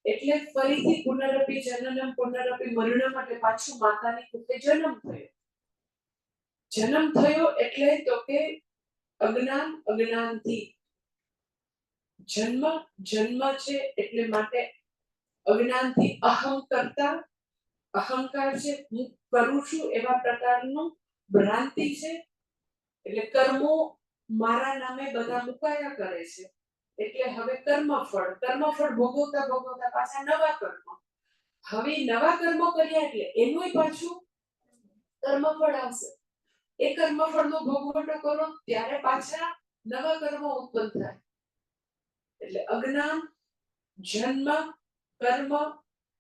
એટલે ફરીથી પુનરપી જનનમ પુનરપી મરણમ એટલે પાછું માતાની કુખે જન્મ થયો. જન્મ થયો એટલે તો કે અજ્ઞાનથી જન્મ છે એટલે માટે અજ્ઞાનથી અહમ કરતા, અહંકાર છે, હું કરું છું એવા પ્રકારનું ભ્રાંતિ છે. એટલે કર્મો મારા નામે બધા મુકાયા કરે છે. એટલે હવે કર્મફળ ભોગવતા પાછા નવા કર્મ. હવે નવા કર્મ કર્યા એટલે એનું પાછું કર્મફળ આવશે. એ કર્મફળનો ભોગવટો કરો ત્યારે પાછા નવા કર્મ ઉત્પન્ન થાય. એટલે અજ્ઞાન, જન્મ,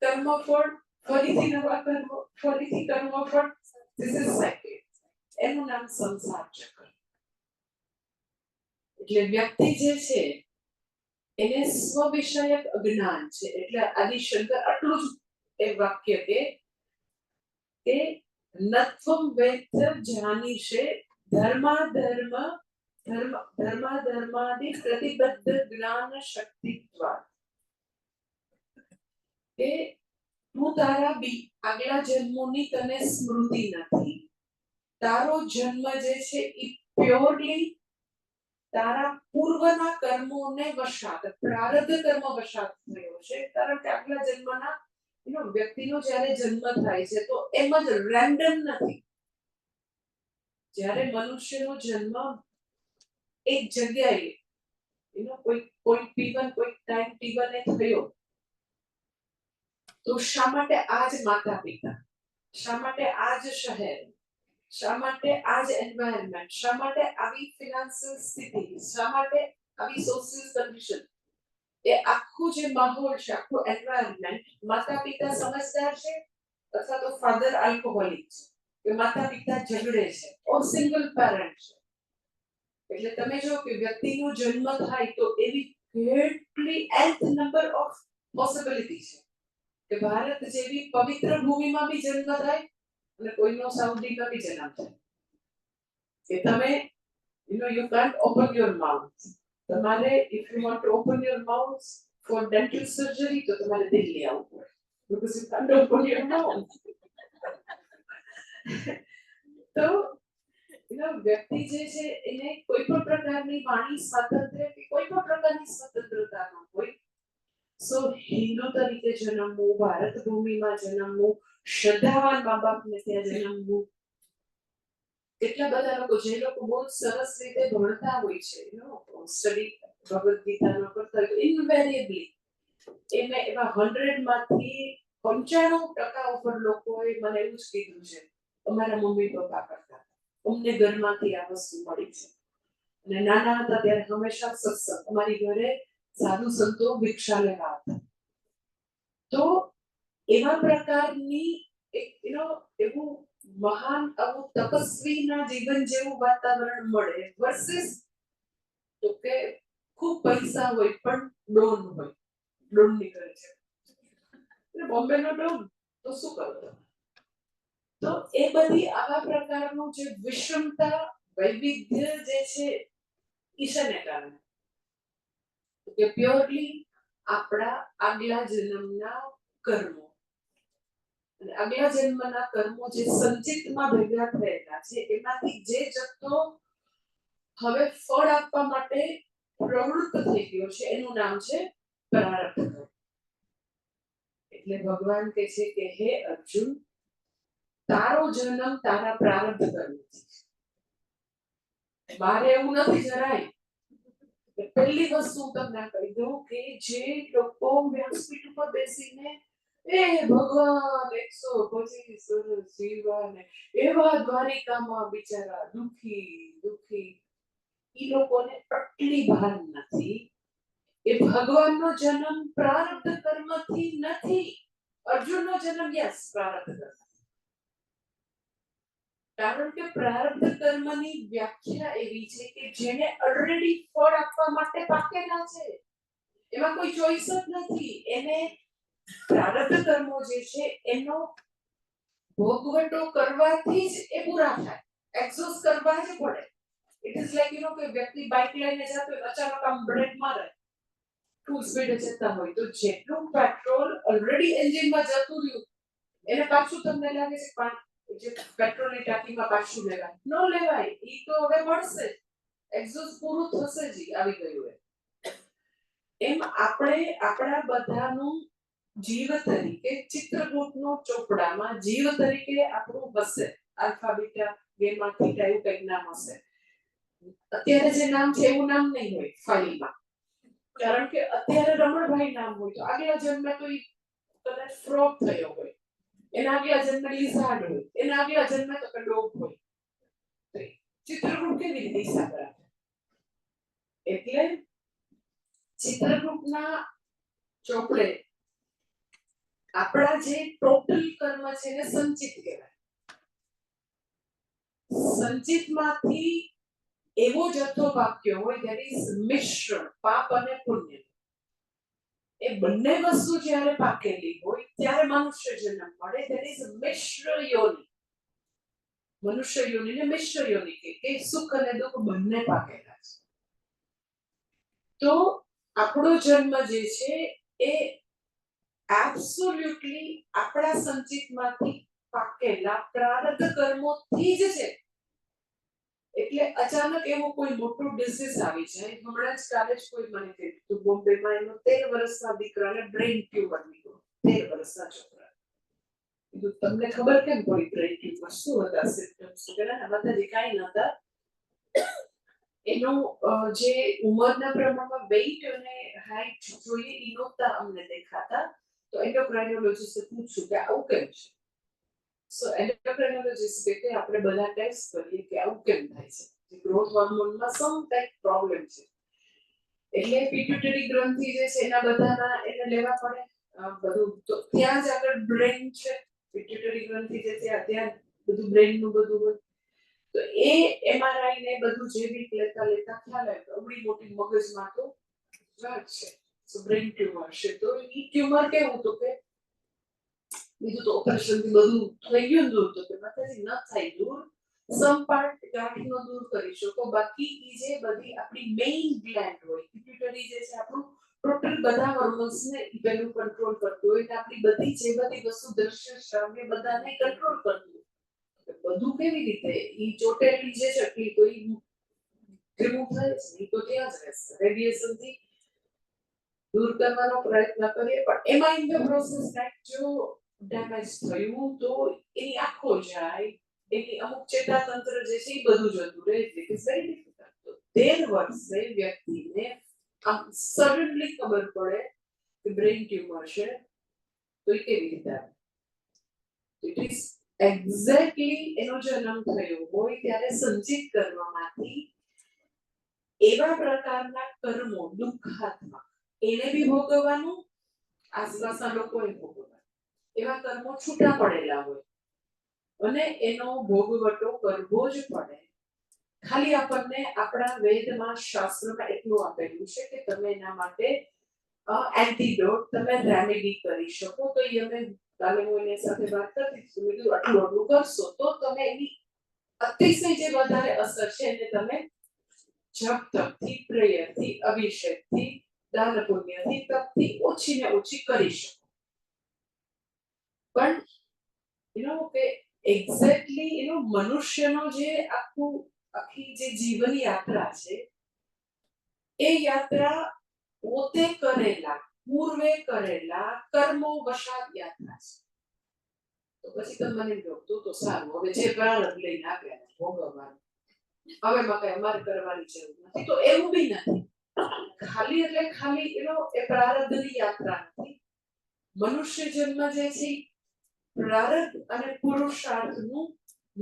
કર્મફળ, ફરીથી નવા કર્મો, ફરીથી કર્મો, પણ ધીસ ઇઝ સાયકલ. એનું નામ સંસાર ચક્ર. એટલે વ્યક્તિ જે છે એને સ્વ વિષયક અજ્ઞાન છે. એટલે આદિશંકર આટલું જ એ વાક્ય કે નત્વમ વેત્ય જાનીશે ધર્માધર્મ ધર્માદિ પ્રતિબદ્ધ જ્ઞાન શક્તિત્વા. કે તું તારા આગલા જન્મોની તને સ્મૃતિ નથી. તારો જન્મ જે છે એ પ્યોરલી તારા પૂર્વના કર્મોને વશાત, પ્રારબ્ધ કર્મ વશાત થયો છે. કારણ કે આગલા જન્મના વ્યક્તિનો જ્યારે જન્મ થાય છે તો એમ જ રેન્ડમ નથી. જ્યારે મનુષ્યનો જન્મ એક જગ્યાએ કોઈ T1 કોઈ ટાઈમ T1 એ થયો, તો શા માટે આજ માતા પિતા, શા માટે આજ શહેર, શા માટે આજ એન્વાયરમેન્ટ, શા માટે આવી ફિનાન્શિયલ સ્થિતિ, શા માટે આવી સોશિયલ કન્ડિશન, એ આખું જે માહોલ છે, આખું એન્વાયરમેન્ટ, માતા પિતા સમજદાર છે અથવા તો ફાધર આલ્કોહોલિક છે, કે માતા પિતા ઝઘડે છે, ઓર સિંગલ પેરેન્ટ છે. એટલે તમે જો કે વ્યક્તિનો જન્મ થાય તો એવી કેટલી nth નંબર ઓફ પોસિબિલિટી છે કે ભારત જેવી પવિત્ર ભૂમિમાં બી જન્મ થાય અને કોઈનો સાઉદીમાં બી જન્મ થાય. કે તમે you can't open your mouth. તમારે if you want to open your mouth for dental surgery તો તમારે દિલ્હી આવવું પડે, because you can't open your mouth. તો વ્યક્તિ જે છે એને કોઈ પણ પ્રકારની વાણી સ્વાતંત્ર્ય કે કોઈ પણ પ્રકારની સ્વતંત્રતા ન હોય. સો હિન્દુ તરીકે જન્મવું, ભારત ભૂમિમાં જન્મવું, શ્રદ્ધાવાન મા બાપને ત્યાં જન્મવું. કેટલા બધા લોકો જે લોકો બહુ સરસ રીતે ભણતા હોય છે, સ્ટડી ભગવદ ગીતાનો કરતા હોય, ઇનવેરિયેબલી એને એવા 100 માંથી 95% ઉપર લોકોએ મને એવું જ કીધું છે, અમારા મમ્મી પપ્પા કરતા અમને ઘરમાંથી આ વસ્તુ મળી છે. અને નાના હતા ત્યારે હંમેશા સત્સંગ, અમારી ઘરે સાધુ સંતો ભિક્ષા લેવા હતા. તો એવા પ્રકારની એવું મહાન આવું તપસ્વીના જીવન જેવું વાતાવરણ મળે વર્સિસ તો કે ખૂબ પૈસા હોય પણ ડોન હોય, ડોન નીકળે છે બોમ્બેનો ડોન, તો શું કરતો? તો એ બધી આવા પ્રકારનું જે વિષમતા, વૈવિધ્ય જે છે ઈશાને કારણે કે પ્યોરલી આપણા આગલા જન્મના કર્મો, અને આગલા જન્મના કર્મો જે સંચિતમાં ભેગા થયેલા છે એમાંથી જે જથ્થો હવે ફળ આપવા માટે પ્રવૃત્ત થઈ ગયો છે એનું નામ છે પ્રારબ્ધ કર્મ. એટલે ભગવાન કહે છે કે હે અર્જુન, તારો જન્મ તારા પ્રારબ્ધ કર્મથી. મારે એવું નથી જરાય. પહેલી વસ્તુ તમને કહી દઉં કે જે લોકો વ્યાસપીઠ ઉપર બેસીને એ ભગવાન 125 વર્ષ જીવવા ને એવા દ્વારિકામાં બિચારા દુખી ઈ લોકોને આટલી ભાન નથી કે ભગવાનનો જન્મ પ્રારબ્ધ કર્મથી નથી. અર્જુનનો જન્મ યસ પ્રારબ્ધ કર્મ, કારણ કે પ્રારબ્ધ કર્મની વ્યાખ્યા એવી છે કે જેને ઓલરેડી ફળ આપવા માટે પાકેલા છે, એમાં કોઈ ચોઈસ જ નથી. એને પ્રારબ્ધ કર્મો જે છે એનો ભોગવટો કરવાથી જ એ પૂરા થાય, એક્ઝોસ્ટ કરવા જ પડે. ઇટ ઇઝ લાઈક કે વ્યક્તિ બાઇક લઈને જતો હોય, અચાનક આમ બ્રેક મારે, ફૂલ સ્પીડે જતા હોય, તો જેટલું પેટ્રોલ ઓલરેડી એન્જિનમાં જતું રહ્યું એને પાછું તમને લાગે છે જે પેટ્રોલની ટાંકીમાં પાછું લેવાય? ન લેવાય. ઈ તો હવે મળશે, એક્ઝોસ્ટ પૂરું થશે જ, આવી ગયું. એમ આપણે આપણા બધાનું જીવ તરીકે ચિત્રકૂટનો ચોપડામાં જીવ તરીકે આપણું હશે, આલ્ફા બીટા ગેમા થીટા એવું કંઈક નામ હશે. અત્યારે જે નામ છે એવું નામ નહીં હોય ફાઇલમાં, કારણ કે અત્યારે રમણભાઈ નામ હોય તો આગલા જન્મે તો ઈ કદાચ ફ્રોગ થયો હોય, એના આગલા જન્મે લિઝાર્ડ હોય, એના આગલા જન્મે તો કે ડોગ હોય. ચિત્રકૂટ કેવી રીતે હિસાબ રાખે? એટલે ચિત્રકૂટના ચોપડે આપણા જે ટોટલ કર્મ છે એને સંચિત કહેવાય. સંચિતમાંથી એવો જથ્થો વાક્ય હોય that is મિશ્રણ પાપ અને પુણ્ય. એ બંને વસ્તુ જ્યારે પાકેલી હોય ત્યારે મનુષ્ય જન્મ મળે. that is મિશ્ર યોનિ. મનુષ્ય યોનિને મિશ્ર યોનિ કે સુખ અને દુઃખ બંને પાકેલા છે. તો આપણો જન્મ જે છે એ એબ્સોલ્યુટલી આપણા સંચિતમાંથી પાકેલા પ્રારબ્ધ કર્મોથી જ છે. એટલે અચાનક એવો કોઈ મોટો ડિસીઝ આવી જાય. હમણાં જ કાલે જ કોઈ મને કીધું તો બોમ્બેમાં એનો 13 વર્ષના દીકરાને બ્રેઇન ટ્યુમર નીકળ્યો. 13 વર્ષના છોકરા. કીધું તમને ખબર કેમ પડી બ્રેઇન ટ્યુમર? શું હતા સિમ્પટમ્સ? કે ના બધાજી કાંઈ નહોતા. એનો જે ઉંમરના પ્રમાણમાં વેઇટ અને હાઇટ જોઈએ એ નહોતા અમને દેખાતા. તો એન્ડોક્રાઇનોલોજીસ્ટે પૂછ્યું કે આવું કેમ છે? સો એન્ડોક્રાઇનોલોજીસ્ટ કે આપણે બધા ટેસ્ટ કરીએ કે આવું કેમ થાય છે. જે ગ્રોથ હોર્મોનમાં સમ ટાઈપ પ્રોબ્લેમ છે. એટલે પિટ્યુટરી ગ્રંથિ જે છે એના બધાના એને લેવા પડે બધું. તો ત્યાં જ આગળ બ્રેઇન છે. પિટ્યુટરી ગ્રંથિ જે છે ત્યાં બધું બ્રેઇનનું બધું હોય. તો એ એમઆરઆઈ ને બધું જે બી લેતા ખ્યાલ આવે અવડી મોટી મગજમાં તો વાત છે. સો બ્રેઇન ટ્યુમર છે. તો એ ટ્યુમર કેવું તો કે બીજું તો ઓપરેશન થી બધું થઈ ગયું દૂર. તો કે માતાજી ન થાય દૂર. સમ પાર્ટ ગાંઠનો દૂર કરી શકો. બાકી ઈ જે બધી આપણી મેઇન ગ્લેન્ડ હોય પિટ્યુટરી જે છે આપણું ટોટલ બધા હોર્મોન્સ ને પેલું કંટ્રોલ કરતું હોય. આપણી બધી જે બધી વસ્તુ દ્રશ્ય શ્રાવ્ય બધાને કંટ્રોલ કરતું હોય. બધું કેવી રીતે ઈ ચોટેલી જે ચટલી તો ઈ રિમૂવ થાય છે. ઈ તો ત્યાં જ રહેશે. રેડિયેશન થી દૂર કરવાનો પ્રયત્ન કરીએ પણ એમાં ઇન ધ પ્રોસેસ કાંઈક જો ડેમેજ થયું તો એની આંખો જાય, એની અમુક ચેતાતંત્ર જે છે એ બધું જતું રહે. It is very difficult. તો 13 વર્ષે વ્યક્તિને આમ સડનલી ખબર પડે કે બ્રેઇન ટ્યુમર છે. તો એ કેવી રીતે આવે? ઇટ ઇઝ એક્ઝેક્ટલી એનો જન્મ થયો હોય ત્યારે સંચિત કરવામાંથી એવા પ્રકારના કર્મો દુઃખાત્મક એને બી ભોગવવાનું, આસપાસના લોકોએ ભોગવવાનું. એવા કર્મો છૂટા પડેલા હોય અને એનો ભોગવટો કરવો જ પડે. ખાલી આપણને આપણા વેદમાં શાસ્ત્રમાં એટલું આપેલું છે કે તમે એના માટે એન્ટીડોટ તમે રેમેડી કરી શકો. તો એ અમે કાલે હું એની સાથે વાત કરતી હતી. મેં કીધું આટલું આટલું કરશો તો તમે એની અતિશય જે વધારે અસર છે એને તમે જપ તપથી, પ્રેયરથી, અભિષેકથી, દાન પુણ્યથી, તપથી ઓછી ને ઓછી કરી શકો. પણ કે એક્ઝેક્ટલી મનુષ્યનો જે આખી જે જીવન યાત્રા છે એ યાત્રા પોતે કરેલા પૂર્વે કરેલા કર્મો વશાત યાત્રા છે. તો પછી તમે મને કહો તો સારું, હવે જે પ્રારબ્ધ લઈને આપ્યા ભોગવવાનું, હવે કઈ અમારે કરવાની જરૂર નથી. તો એવું બી નથી. ખાલી એટલે ખાલી એ પ્રારબ્ધની યાત્રા નથી. મનુષ્ય જન્મ જે છે પ્રારબ્ધ અને પુરુષાર્થનું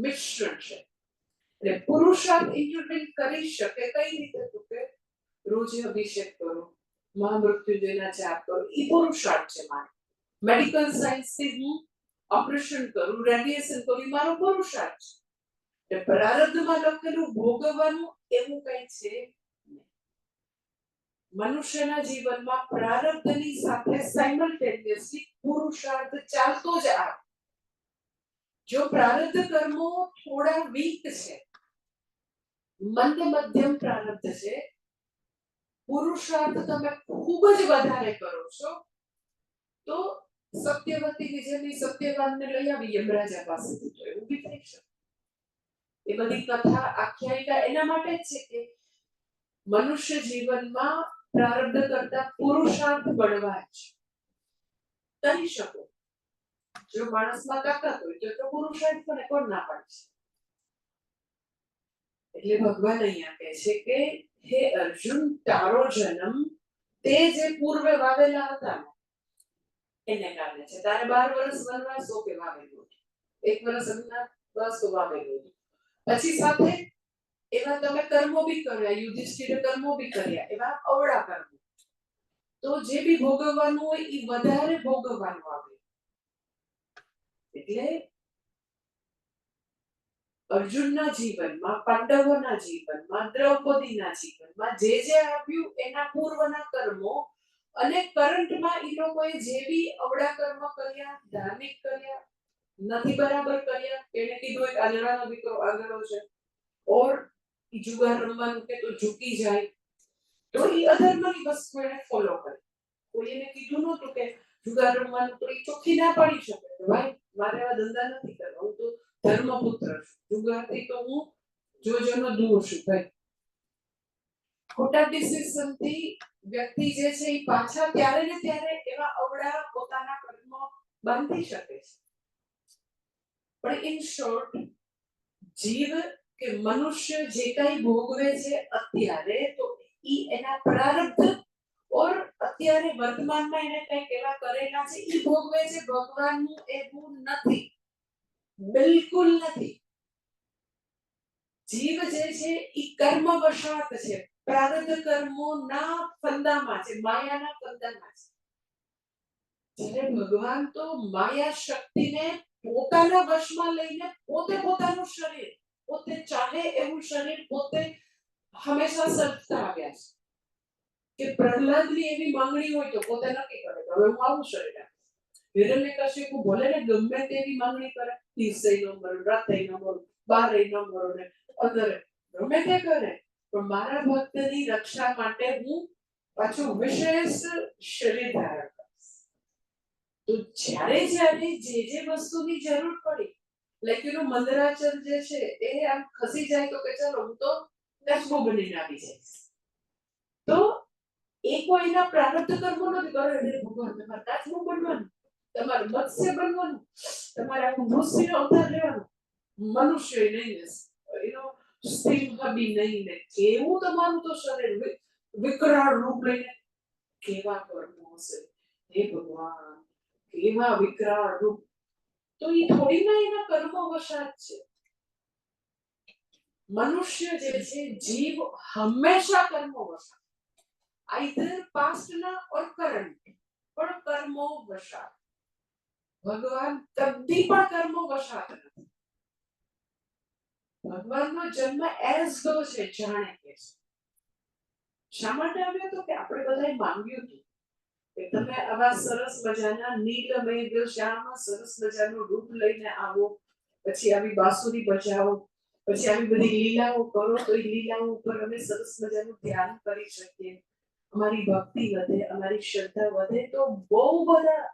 મિશ્રણ છે. એટલે પુરુષાર્થ ઇન્ટરવીન કરી શકે કઈ રીતે? તો કે રોજ અભિષેક કરો, મહામૃત્યુંજયના જાપ કરો, એ પુરુષાર્થ છે મારો. મેડિકલ સાયન્સથી હું ઓપરેશન કરું, રેડિયેશન કરું, એ મારો પુરુષાર્થ છે. પ્રારબ્ધમાં લખેલું ભોગવવાનું એવું કઈ છે. મનુષ્યના જીવનમાં પ્રારબ્ધની સાથે સાયમલ્ટેનિયસલી પુરુષાર્થ ચાલતો જ આવે. જો પ્રારબ્ધ કર્મો થોડા વીક છે, મંદ મધ્યમ પ્રારબ્ધ છે, પુરુષાર્થ તમે ખૂબ જ વધારે કરો છો, તો સત્યવતીની જેમ સત્યવાનને લઈ આવી યમરાજા પાસેથી, તો એવું બી થઈ શકે. એ બધી કથા આખ્યાયિકા એના માટે જ છે કે મનુષ્ય જીવનમાં પ્રારબ્ધ કરતા પુરુષાર્થ બળવા જ કરી શકો. જો માણસમાં તાકાત હોય તો પુરુષાર્થ પણ કોણ ના પાડે છે. એટલે ભગવાન અહીંયા કહે છે કે હે અર્જુન, તારો જન્મ તે જે પૂર્વે વાવેલા હતા એને કારણે છે. તારે 12 વર્ષ વનવાસ કે વાવેલું, 1 વર્ષ અજ્ઞાતવાસ વાવેલું, પછી સાથે એવા તમે કર્મો બી કર્યા, યુધિષ્ઠિરે કર્મો બી કર્યા, એવા અવળા કર્મો. તો જે બી ભોગવવાનું હોય એ વધારે ભોગવવાનું આવે. એટલે અર્જુનના જીવનમાં, પાંડવોના જીવનમાં, દ્રૌપદીના જીવનમાં જે આવ્યું એના પૂર્વના કર્મો અને કરંટમાં એ લોકોએ જે બી અવળા કર્મ કર્યા, ધાર્મિક કર્યા, નથી બરાબર કર્યા, એને કીધું એક આંધળાનો દીકરો આંધળો છે, ઓર જુગાર રમવાનું કે તો ઝૂકી જાય, તો એ અધર્મની વસ્તુ એને ફોલો કરી. કોઈ એને કીધું નહોતું કે જુગાર રમવાનું, તો એ ચોખ્ખી ના પાડી શકે કે ભાઈ મારે આવા ધંધા નથી કરવા, હું તો ધર્મપુત્ર છું, જુગારથી તો હું જોજોનો દૂર છું. ભાઈ ખોટા ડિસિઝનથી વ્યક્તિ જે છે એ પાછા ત્યારે ને ત્યારે એવા અવળા પોતાના કર્મ બાંધી શકે છે. પણ ઇન શોર્ટ, જીવ કે મનુષ્ય જે કઈ ભોગવે છે અત્યારે, તો ઈ એના પ્રારબ્ધ ઓર અત્યારે વર્તમાનમાં એને કઈક એવા કરેલા છે ઈ ભોગવે છે. ભગવાનનું એવું નથી, બિલકુલ નથી. જીવ જે છે ઈ કર્મ વશાત છે, પ્રારબ્ધ કર્મોના ફંદામાં છે, માયાના ફંદામાં છે. જ્યારે ભગવાન તો માયા શક્તિને પોતાના વશમાં લઈને પોતે પોતાનું શરીર, પોતે ચાહે એવું શરીર પોતે હંમેશા સર્જતા આવ્યા છે. કે પ્રહલાદની એવી માંગણી હોય તો પોતે નક્કી કરે કે હવે હું આવું શરીર આપીશ. હિરણ્યકશિપુ ભલે ને ગમે તેવી માંગણી કરે, 30 નો મરો, રાતે નો મરો, 12 નો મરો ને અંદર ગમે તે કરે, પણ મારા ભક્તની રક્ષા માટે હું પાછું વિશેષ શરીર ધારણ કરીશ. તો જ્યારે જ્યારે જે વસ્તુની જરૂર પડી, લાઈક મંદરાચલ જે છે એ આમ ખસી જાય તો કે ચલો હું તો કચબો બનીને આવી જઈશ, તો એ કોઈના પ્રારબ્ધ કર્મો નથી કરે. ભગવાન તમારે કાચબો બનવાનું, તમારે મત્સ્ય બનવાનું, તમારે આખું નૃસિંહ અવતાર લેવાનું, મનુષ્ય નહીં ને સિંહ બી નહીં ને કેવું તમારું તો શરીર વિકરાળ રૂપ લઈને, કેવા કર્મો હશે હે ભગવાન, કેવા વિકરાળ રૂપ. તો એ થોડી ના એના કર્મો વશાત છે. મનુષ્ય જે છે જીવ હંમેશા કર્મો વશાત, આઈધર પાસ્ટના ઓર કરંટ, પણ કર્મો વશાત. ભગવાન કદી પણ કર્મો વશાત નથી. ભગવાનનો જન્મ એઝ ગો છે, જાણે કે છે. શા માટે આવ્યો તો કે આપણે બધાએ માંગ્યું હતું કે તમે આવા સરસ મજાના નીલમય શ્યામ સરસ મજાનું રૂપ લઈને આવો, પછી આવી બાંસુરી બજાવો, પછી આવી બધી લીલાઓ કરો, તો એ લીલાઓ ઉપર અમે સરસ મજાનું ધ્યાન કરી શકીએ, અમારી ભક્તિ વધે, અમારી શ્રદ્ધા વધે. તો બહુ બધા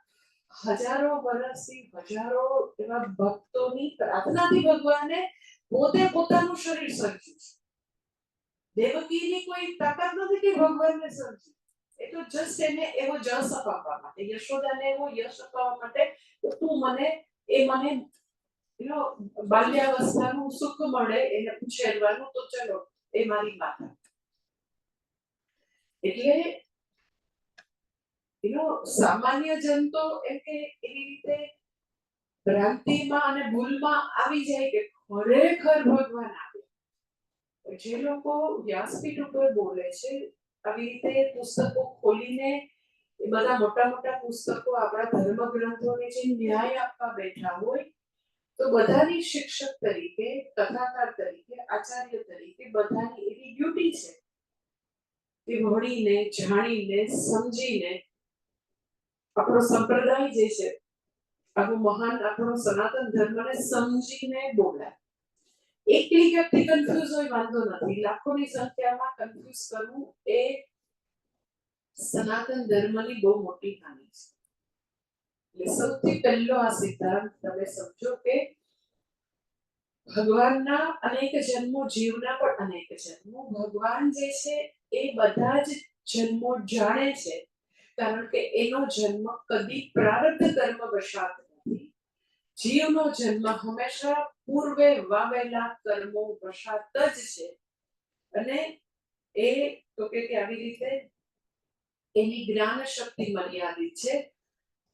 હજારો વર્ષથી હજારો એવા ભક્તોની પ્રાર્થનાથી ભગવાને પોતે પોતાનું શરીર સર્જ્યું છે. દેવકીની કોઈ તાકાત નથી કે ભગવાનને સર્જ્યું, એ તો જસ્ટ એને એવો જસ અપાવવા માટે, યશોદાને એવો યશ અપાવવા માટે કે તું મને બાલ્યાવસ્થાનું સુખ મળે એને ઉછેરવાનું, તો ચલો એ મારી માતા. એટલે સામાન્ય જન તો એમ કે એવી રીતે ભ્રાંતિમાં અને ભૂલમાં આવી જાય કે ખરેખર ભગવાન આવે. જે લોકો વ્યાસપીઠ ઉપર બોલે છે આવી રીતે પુસ્તકો ખોલીને, એ બધા મોટા મોટા પુસ્તકો આપણા ધર્મ ગ્રંથોને જે ન્યાય આપવા બેઠા હોય, તો બધાની શિક્ષક તરીકે, કથાકાર તરીકે, આચાર્ય તરીકે બધાની એવી ડ્યુટી છે કે ભણીને, જાણીને, સમજીને આપણો સંપ્રદાય જે છે, આપણું મહાન આપણો સનાતન ધર્મને સમજીને બોલાય. એકલી વ્યક્તિ કન્ફ્યુઝ હોય વાંધો નથી, લાખોની સંખ્યામાં કન્ફ્યુઝ કરવું એ સનાતન ધર્મની બહુ મોટી હાનિ છે. એટલે સૌથી પહેલો આ સિદ્ધાંત તમે સમજો કે ભગવાનના અનેક જન્મો, જીવના પણ અનેક જન્મો. ભગવાન જે છે એ બધા જ જન્મો જાણે છે, કારણ કે એનો જન્મ કદી પ્રારબ્ધ કર્મ વશાત નથી. જીવનો જન્મ હંમેશા પૂર્વે વાવેલા કર્મો વશાત જ છે. અને એ તો કે આવી રીતે એની જ્ઞાન શક્તિ મર્યાદિત છે,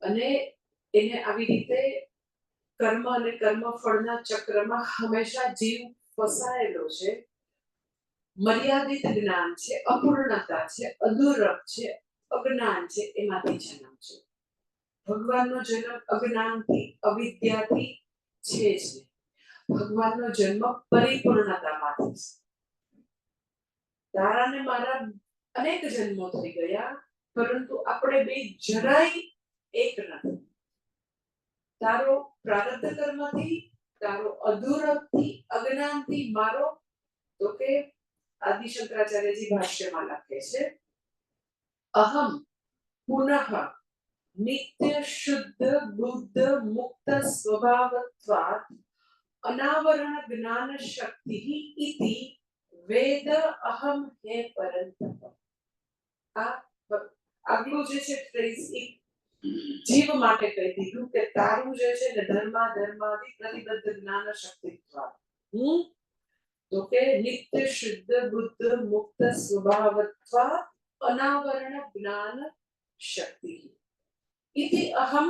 અને એને આવી રીતે કર્મ અને કર્મફળના ચક્રમાં હંમેશા જીવ ફસાયેલો છે. મર્યાદિત જ્ઞાન છે, અપૂર્ણતા છે, અધૂરપ છે, અજ્ઞાન છે, એમાંથી જન્મ છે. ભગવાનનો જન્મ અજ્ઞાનથી અવિદ્યાથી છે જ નહીં. ભગવાનનો જન્મ પરિપૂર્ણતામાંથી છે. તારા ને મારા અનેક જન્મો થઈ ગયા, પરંતુ આપણે બે જરાય એક નથી. તારો પ્રારબ્ધ કર્મથી, તારો અધૂરથી, અજ્ઞાનથી, મારો તો કે આદિ શંકરાચાર્યજી ભાષ્યમાં લખે છે, અહમ પુનઃ નિત્ય શુદ્ધ બુદ્ધ મુક્ત સ્વભાવત્વાત અનાવરણ જ્ઞાન શક્તિ ઇતિ વેદ અહમ હે પરંતપ. આ આગલું જે છે ફ્રેઝ એક જીવ માટે કહી દીધું કે તારું જે છે ને ધર્માદિ પ્રતિબદ્ધ જ્ઞાન શક્તિ દ્વારા હું તો કે નિત્ય શુદ્ધ બુદ્ધ મુક્ત સ્વભાવત્વા અનાવરણ જ્ઞાન શક્તિ ઇતિ અહમ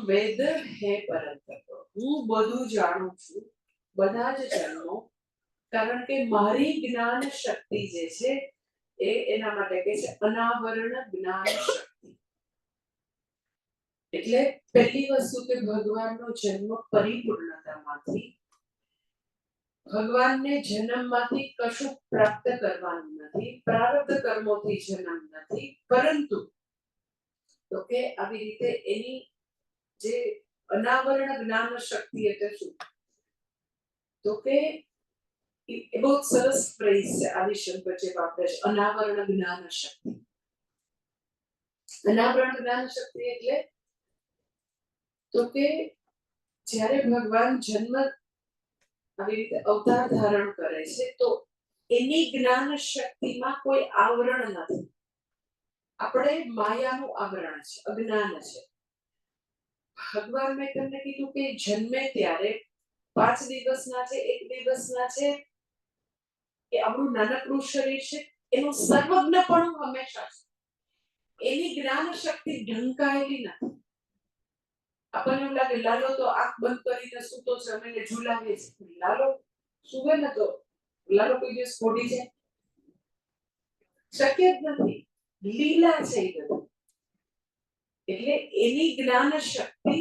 વેદ હે પરંતપ. હું બધું જાણું છું, બધા જ જન્મો, કારણ કે મારી જ્ઞાન શક્તિ જે છે એ એના માટે કહે છે અનાવરણ જ્ઞાન શક્તિ. એટલે પહેલી વસ્તુ કે ભગવાનનો જન્મ પરિપૂર્ણતામાંથી, ભગવાનને જન્મમાંથી કશું પ્રાપ્ત કરવાનું નથી, પ્રારબ્ધ કર્મોથી જન્મ નથી, પરંતુ તો કે આવી રીતે એની જે અનાવરણ જ્ઞાન શક્તિ એટલે શું, તો કે એ બહુ સરસ ફ્રેઝ છે આદિશંકર જે વાપરે છે, અનાવરણ જ્ઞાન શક્તિ. અનાવરણ જ્ઞાન શક્તિ એટલે તો કે જ્યારે ભગવાન જન્મ આવી રીતે અવતાર ધારણ કરે છે તો એની જ્ઞાન શક્તિમાં કોઈ આવરણ નથી. આપણે માયાનું આવરણ છે, અજ્ઞાન છે. ભગવાન મેં તમને કીધું કે જન્મે ત્યારે 5 દિવસના છે, 1 દિવસના છે, એ આપણું નાનકડું શરીર છે, એનું સર્વજ્ઞપણું હંમેશા છે. એની જ્ઞાન શક્તિ ઢંકાયેલી નથી. આપણને એવું લાગે લાલો તો આંખ બંધ કરીને સૂતો છે, અમે એને ઝુલાવીએ છીએ. લાલો સુવે ને તો લાલો કોઈ દિવસ ખોડી છે? શક્ય જ નથી. લીલા છે એ બધું. એટલે એની જ્ઞાન શક્તિ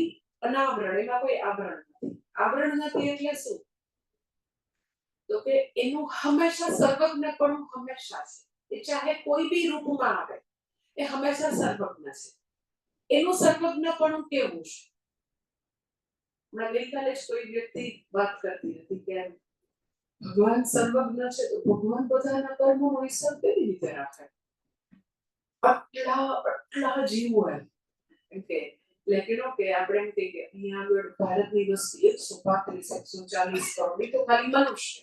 અનાવરણ, એમાં કોઈ આવરણ નથી. આવરણ નથી એટલે શું, તો કે એનું હંમેશા સર્વજ્ઞપણું હંમેશા છે. એ ચાહે કોઈ બી રૂપમાં આવે, એ હંમેશા સર્વજ્ઞ છે. એનું સર્વજ્ઞપણું કેવું છે? હમણાં ગઈકાલે જ કોઈ વ્યક્તિ વાત કરતી હતી કે ભગવાન સર્વજ્ઞ છે તો ભગવાન બધાના કર્મોનો હિસાબ કેવી રીતે રાખે? આટલા જીવો એમ કે એટલે કે આપણે એમ કે અહીંયા આગળ ભારતની વસ્તી 135-140 કરોડ, એ તો ખાલી મનુષ્ય.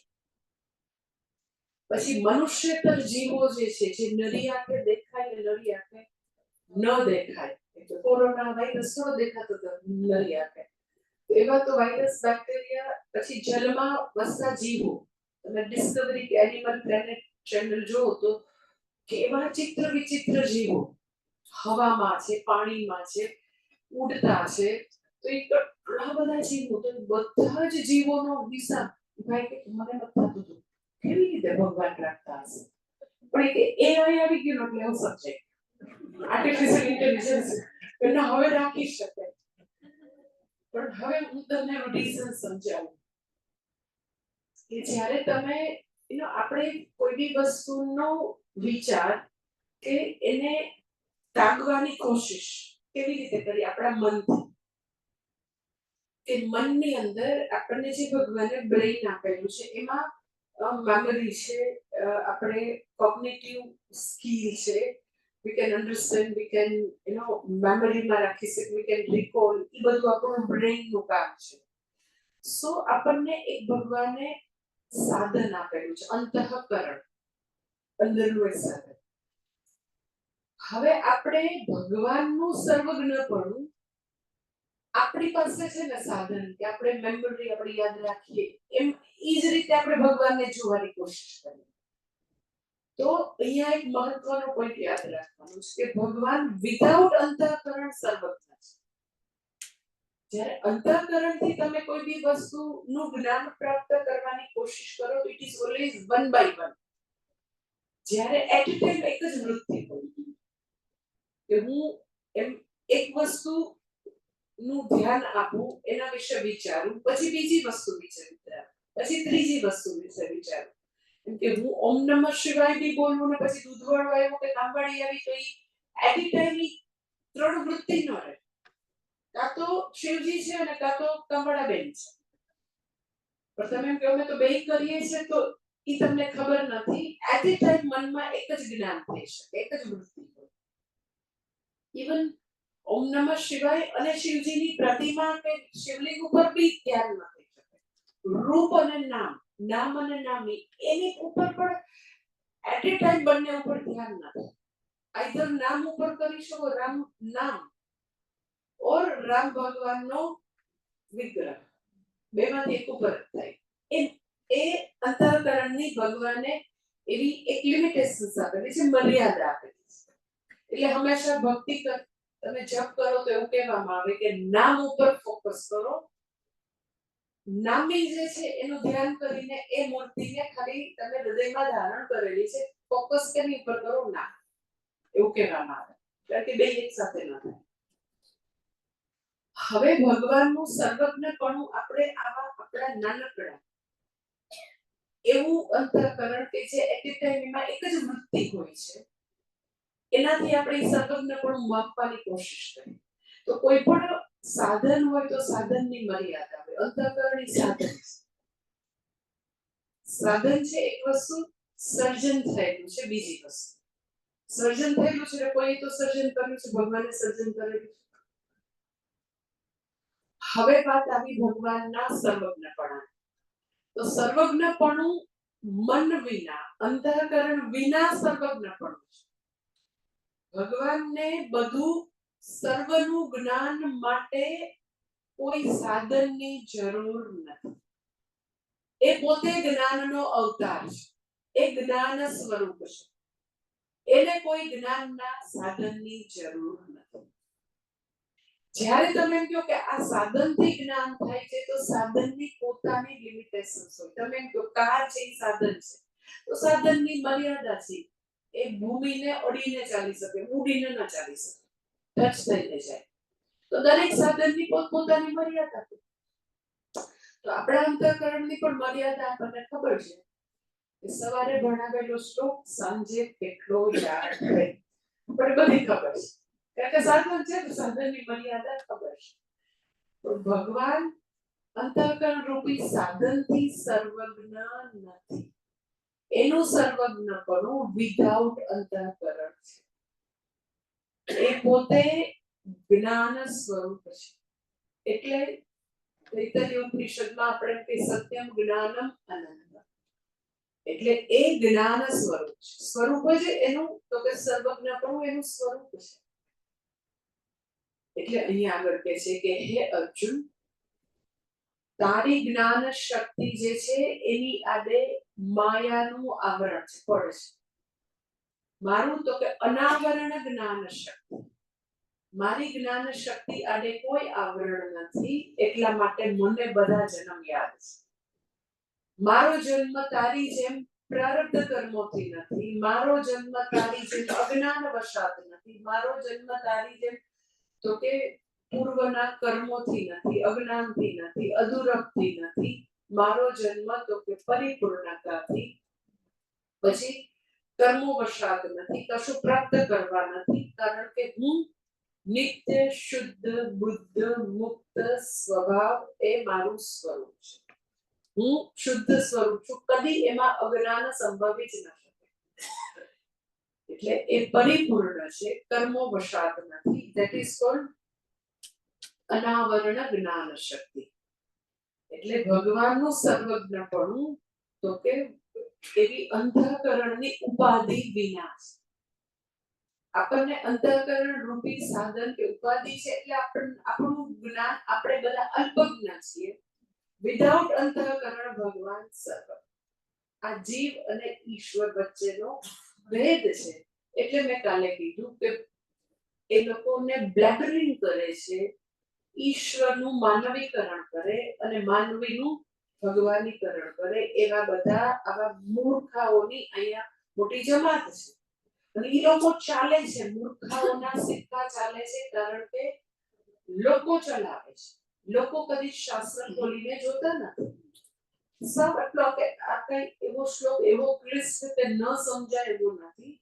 પછી મનુષ્યતર જીવો જે છે, જે નરી આંખે દેખાય ને નરી આંખે ન દેખાય, એટલે કોરોના વાયરસ ન દેખાતો તો નરી આંખે, એવા તો વાયરસ, બેક્ટેરિયા, પછી જલમાં વસતા જીવો. તમે ડિસ્કવરી કે એનિમલ પ્લેનેટ ચેનલ જોવો તો કેવા ચિત્ર વિચિત્ર જીવો હવામાં છે, પાણીમાં છે, ઉડતા છે. તો એ કેટલા બધા જીવો, તો બધા જ જીવોનો હિસાબ ભાઈ કે મને નથી થતું હતું, કેવી રીતે ભગવાન રાખતા હશે? પણ એ આવી ગયું એટલે એવું સબ્જેક્ટ આર્ટિફિશિયલ ઇન્ટેલિજન્સ એને હવે રાખી શકે. પણ હવે હું તમને રીઝન સમજાવું કે જ્યારે તમે આપણે કોઈ બી વસ્તુનો વિચાર કે એને તાગવાની કોશિશ કેવી રીતે કરી? આપણા મનથી. કે મનની અંદર આપણને જે ભગવાને બ્રેઇન આપેલું છે એમાં મેમરી છે, આપણે કોગ્નિટિવ સ્કિલ છે, we can understand, we can મેમરીમાં રાખી શકીએ, we can recall, એ બધું આપણું બ્રેઇનનું કામ છે. સો આપણને એક ભગવાને સાધન આપેલું છે, અંતઃકરણ, અંદરનું એક સાધન. હવે આપણે ભગવાનનું સર્વજ્ઞપણું આપણી પાસે છે ને સાધન, કે આપણે મેમરી આપણે યાદ રાખીએ, એમ એ જ રીતે આપણે ભગવાનને જોવાની કોશિશ કરીએ. તો અહીંયા એક મહત્વનો પોઈન્ટ યાદ રાખવાનો છે કે ભગવાન વિધાઉટ અંતઃકરણ સર્વજ્ઞ છે. જ્યારે અંતઃકરણથી તમે કોઈ બી વસ્તુનું જ્ઞાન પ્રાપ્ત કરવાની કોશિશ કરો તો ઇટ ઇઝ ઓલવેઝ 1 by 1. જ્યારે એટ અ ટાઈમ એક જ વૃત્તિ હોય કે હું એમ એક વસ્તુ નું ધ્યાન આપવું, એના વિશે વિચારવું, પછી બીજી વસ્તુ વિશે વિચારવું, પછી ત્રીજી વસ્તુ વિશે વિચારવું. એમ કે હું ઓમ નમઃ શિવાય બી બોલવું ને પછી દૂધવાળો આવ્યો કે કામવાળી આવી તો એટ ટાઈમ ત્રણ વૃત્તિ ન રહે. કાં તો શિવજી છે અને કાં તો કામવાળા બેન છે. પણ તમે એમ કહો અમે તો બે કરીએ છીએ તો એ તમને ખબર નથી. એટ એ ટાઈમ મનમાં એક જ જ્ઞાન થઈ શકે, એક જ વૃત્તિ હોય. ઇવન ઓમ નમઃ શિવાય અને શિવજીની પ્રતિમા કે શિવલિંગ ઉપર બી ધ્યાન ન થઈ શકે. રૂપ અને નામ, નામ અને નામી એની ઉપર પણ એટ એ ટાઈમ બંને ઉપર ધ્યાન ન થાય. આઈધર નામ ઉપર કરી શકો, રામ નામ ઓર રામ ભગવાનનો વિગ્રહ, બેમાંથી એક ઉપર જ થાય. એ અંતઃકરણની ભગવાને એવી એક લિમિટેશન્સ આપેલી છે, મર્યાદા આપેલી છે. એટલે હંમેશા ભક્તિ તમે જપ કરો તો એવું કહેવામાં આવે કે નામ ઉપર ફોકસ કરો. નામી જે છે એનું ધ્યાન કરીને એ મૂર્તિને ખાલી તમે હૃદયમાં ધારણ કરેલી છે, ફોકસ કેની ઉપર કરો? નામ. એવું કહેવામાં આવે. કારણ કે બે એક સાથે ન થાય. હવે ભગવાનનું સર્વજ્ઞપણું આપણે આવા આપણા નાનકડા એવું અંતઃકરણ કે જે એટ એ ટાઈમ એમાં એક જ વૃત્તિ હોય છે, એનાથી આપણે સર્વજ્ઞપણું માપવાની કોશિશ કરીએ. તો કોઈ પણ સાધન હોય તો સાધનની મર્યાદા હોય. અંતઃકરણ એ સાધન છે. સાધન છે એક વસ્તુ, સર્જન થયેલું છે બીજી વસ્તુ. સર્જન થયેલું છે એટલે કોઈ તો સર્જન કર્યું છે, ભગવાને સર્જન કરેલું છે. હવે વાત આવી ભગવાનના સર્વજ્ઞપણા. તો સર્વજ્ઞપણું મન વિના, અંતઃકરણ વિના સર્વજ્ઞપણું છે. ભગવાનને બધું સર્વનું જ્ઞાન માટે કોઈ સાધનની જરૂર નથી. એ પોતે જ્ઞાનનો અવતાર છે. એ જ્ઞાન સ્વરૂપ છે. એને કોઈ જ્ઞાનના સાધનની જરૂર નથી. જ્યારે તમે એમ કહો કે આ સાધનથી જ્ઞાન થાય છે તો સાધનની પોતાની લિમિટેશન્સ હોય. તમે એમ કહો કાર છે એ સાધન છે તો સાધનની મર્યાદા છે. એ ભૂમિને અડીને ચાલી શકે, ઉડીને ન ચાલી શકે, ટચ થઈને જાય. તો દરેક સાધનની પોતપોતાની મર્યાદા છે. તો આપણા અંતઃકરણની પણ મર્યાદા આપણને ખબર છે. સવારે ભણાવેલો શ્લોક સાંજે કેટલો યાદ રહે, પણ બધી ખબર છે. કારણ કે સાધન છે તો સાધનની મર્યાદા ખબર છે. તો ભગવાન અંતઃકરણ રૂપી સાધનથી સર્વજ્ઞ નથી. એનું સર્વજ્ઞપણું વિધાઉટ અંતઃકરણ છે. એ પોતે જ્ઞાન સ્વરૂપ છે. એટલે તૈત્તરીય ઉપનિષદમાં આપણે કે સત્યમ જ્ઞાનમ અનંતમ. એટલે એ જ્ઞાન સ્વરૂપ છે. સ્વરૂપ છે એનું તો કે સર્વજ્ઞપણું એનું સ્વરૂપ છે. એટલે અહીંયા આગળ કહે છે કે હે અર્જુન, તારી જ્ઞાન શક્તિ જે છે એની આડે માયાનું આવરણ છે, પડે છે. મારું તો કે અનાવરણ જ્ઞાન શક્તિ. મારી જ્ઞાન શક્તિ આડે કોઈ આવરણ નથી, એટલા માટે મને બધા જન્મ યાદ છે. મારો જન્મ તારી જેમ પ્રારબ્ધ કર્મોથી નથી. મારો જન્મ તારી જેમ અજ્ઞાન વશાત નથી. મારો જન્મ તારી જેમ તો કે પૂર્વના કર્મોથી નથી, અજ્ઞાનથી નથી, અધૂરપથી નથી. મારો જન્મ તો કે પરિપૂર્ણતાથી, પછી કર્મો વશાત નથી, કશું પ્રાપ્ત કરવા નથી. કારણ કે હું નિત્ય શુદ્ધ બુદ્ધ મુક્ત સ્વભાવ એ મારું સ્વરૂપ છે. હું શુદ્ધ સ્વરૂપ છું. કદી એમાં અજ્ઞાન સંભવિત જ ન શકે. એટલે એ પરિપૂર્ણ છે, કર્મો વશાત નથી. ધેટ ઇઝ કોલ્ડ અનાવરણ જ્ઞાન શક્તિ. એટલે ભગવાનનું સર્વજ્ઞપણું તો કે એવી અંતઃકરણની ઉપાધિ વિના છે. આપણને અંતઃકરણ રૂપી સાધન કે ઉપાધિ છે એટલે આપણું જ્ઞાન, આપણે બધા અલ્પજ્ઞ છીએ. વિધાઉટ અંતઃકરણ ભગવાન સર્વ. આ જીવ અને ઈશ્વર વચ્ચેનો ભેદ છે. એટલે મેં કાલે કીધું કે એ લોકોને બ્લેબરિંગ કરે છે, ઈશ્વરનું માનવીકરણ કરે અને માનવીનું ભગવાનીકરણ કરે. એવા બધા આવા મૂર્ખાઓની અહીંયા મોટી જમાત છે. અને એ લોકો ચાલે છે, મૂર્ખાઓના સિક્કા ચાલે છે, કારણ કે લોકો ચલાવે છે. લોકો કદી શાસ્ત્ર ખોલીને જોતા નથી. સાવ એટલો કે આ કઈ એવો શ્લોક એવો ક્લિષ્ટ કે ન સમજાય એવો નથી.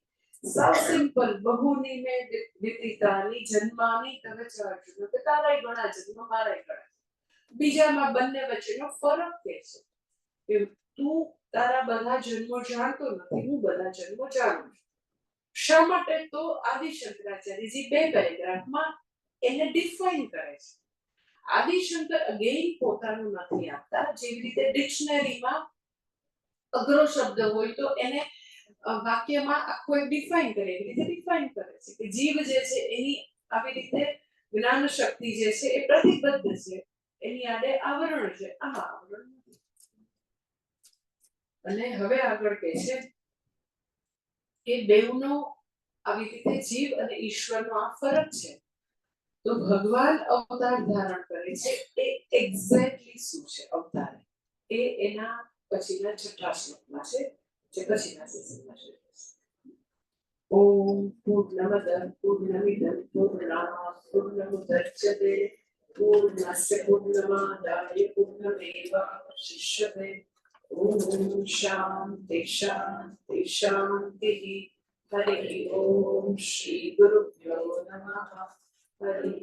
સાવ સિમ્પલ. બહુની મેં વિદિતાની જન્માની તવે ચ અર્જુન, કે તારાય ઘણા જન્મ મારાય ઘણા. બીજામાં બંને વચ્ચેનો ફરક કે છે કે તું તારા બધા જન્મો જાણતો નથી, હું બધા જન્મો જાણું છું. શા માટે? તો આદિ શંકરાચાર્યજી 2 પેરેગ્રાફમાં એને ડિફાઇન કરે છે. આદિશંકર અગેન પોતાનું નથી આપતા. જેવી રીતે ડિક્શનરીમાં અઘરો શબ્દ હોય તો એને વાક્યમાં આખો એક ડિફાઇન કરે, એવી રીતે ડિફાઇન કરે છે કે જીવ જે છે એની આવી રીતે જ્ઞાન શક્તિ જે છે એ પ્રતિબદ્ધ છે, એની આડે આવરણ છે, આમાં આવરણ નથી. અને હવે આગળ કહે છે કે બેવનો આવી રીતે જીવ અને ઈશ્વરનો આ ફરક છે. તો ભગવાન અવતાર ધારણ કરે છે એ એક્ઝેક્ટલી શું છે અવતાર? એ એના પછીના 6ઠા શ્લોકમાં છે, જે પછીના સેશનમાં છે. ઓમ પૂર્ણમદ પૂર્ણમિદં પૂર્ણાત પૂર્ણમુદચ્યતે પૂર્ણસ્ય પૂર્ણમાદાય પૂર્ણમેવાવશિષ્યતે. ઓમ શાંતિ શાંતિ શાંતિ. હરિ ઓમ શ્રી ગુરુભ્યો નમઃ. હરિ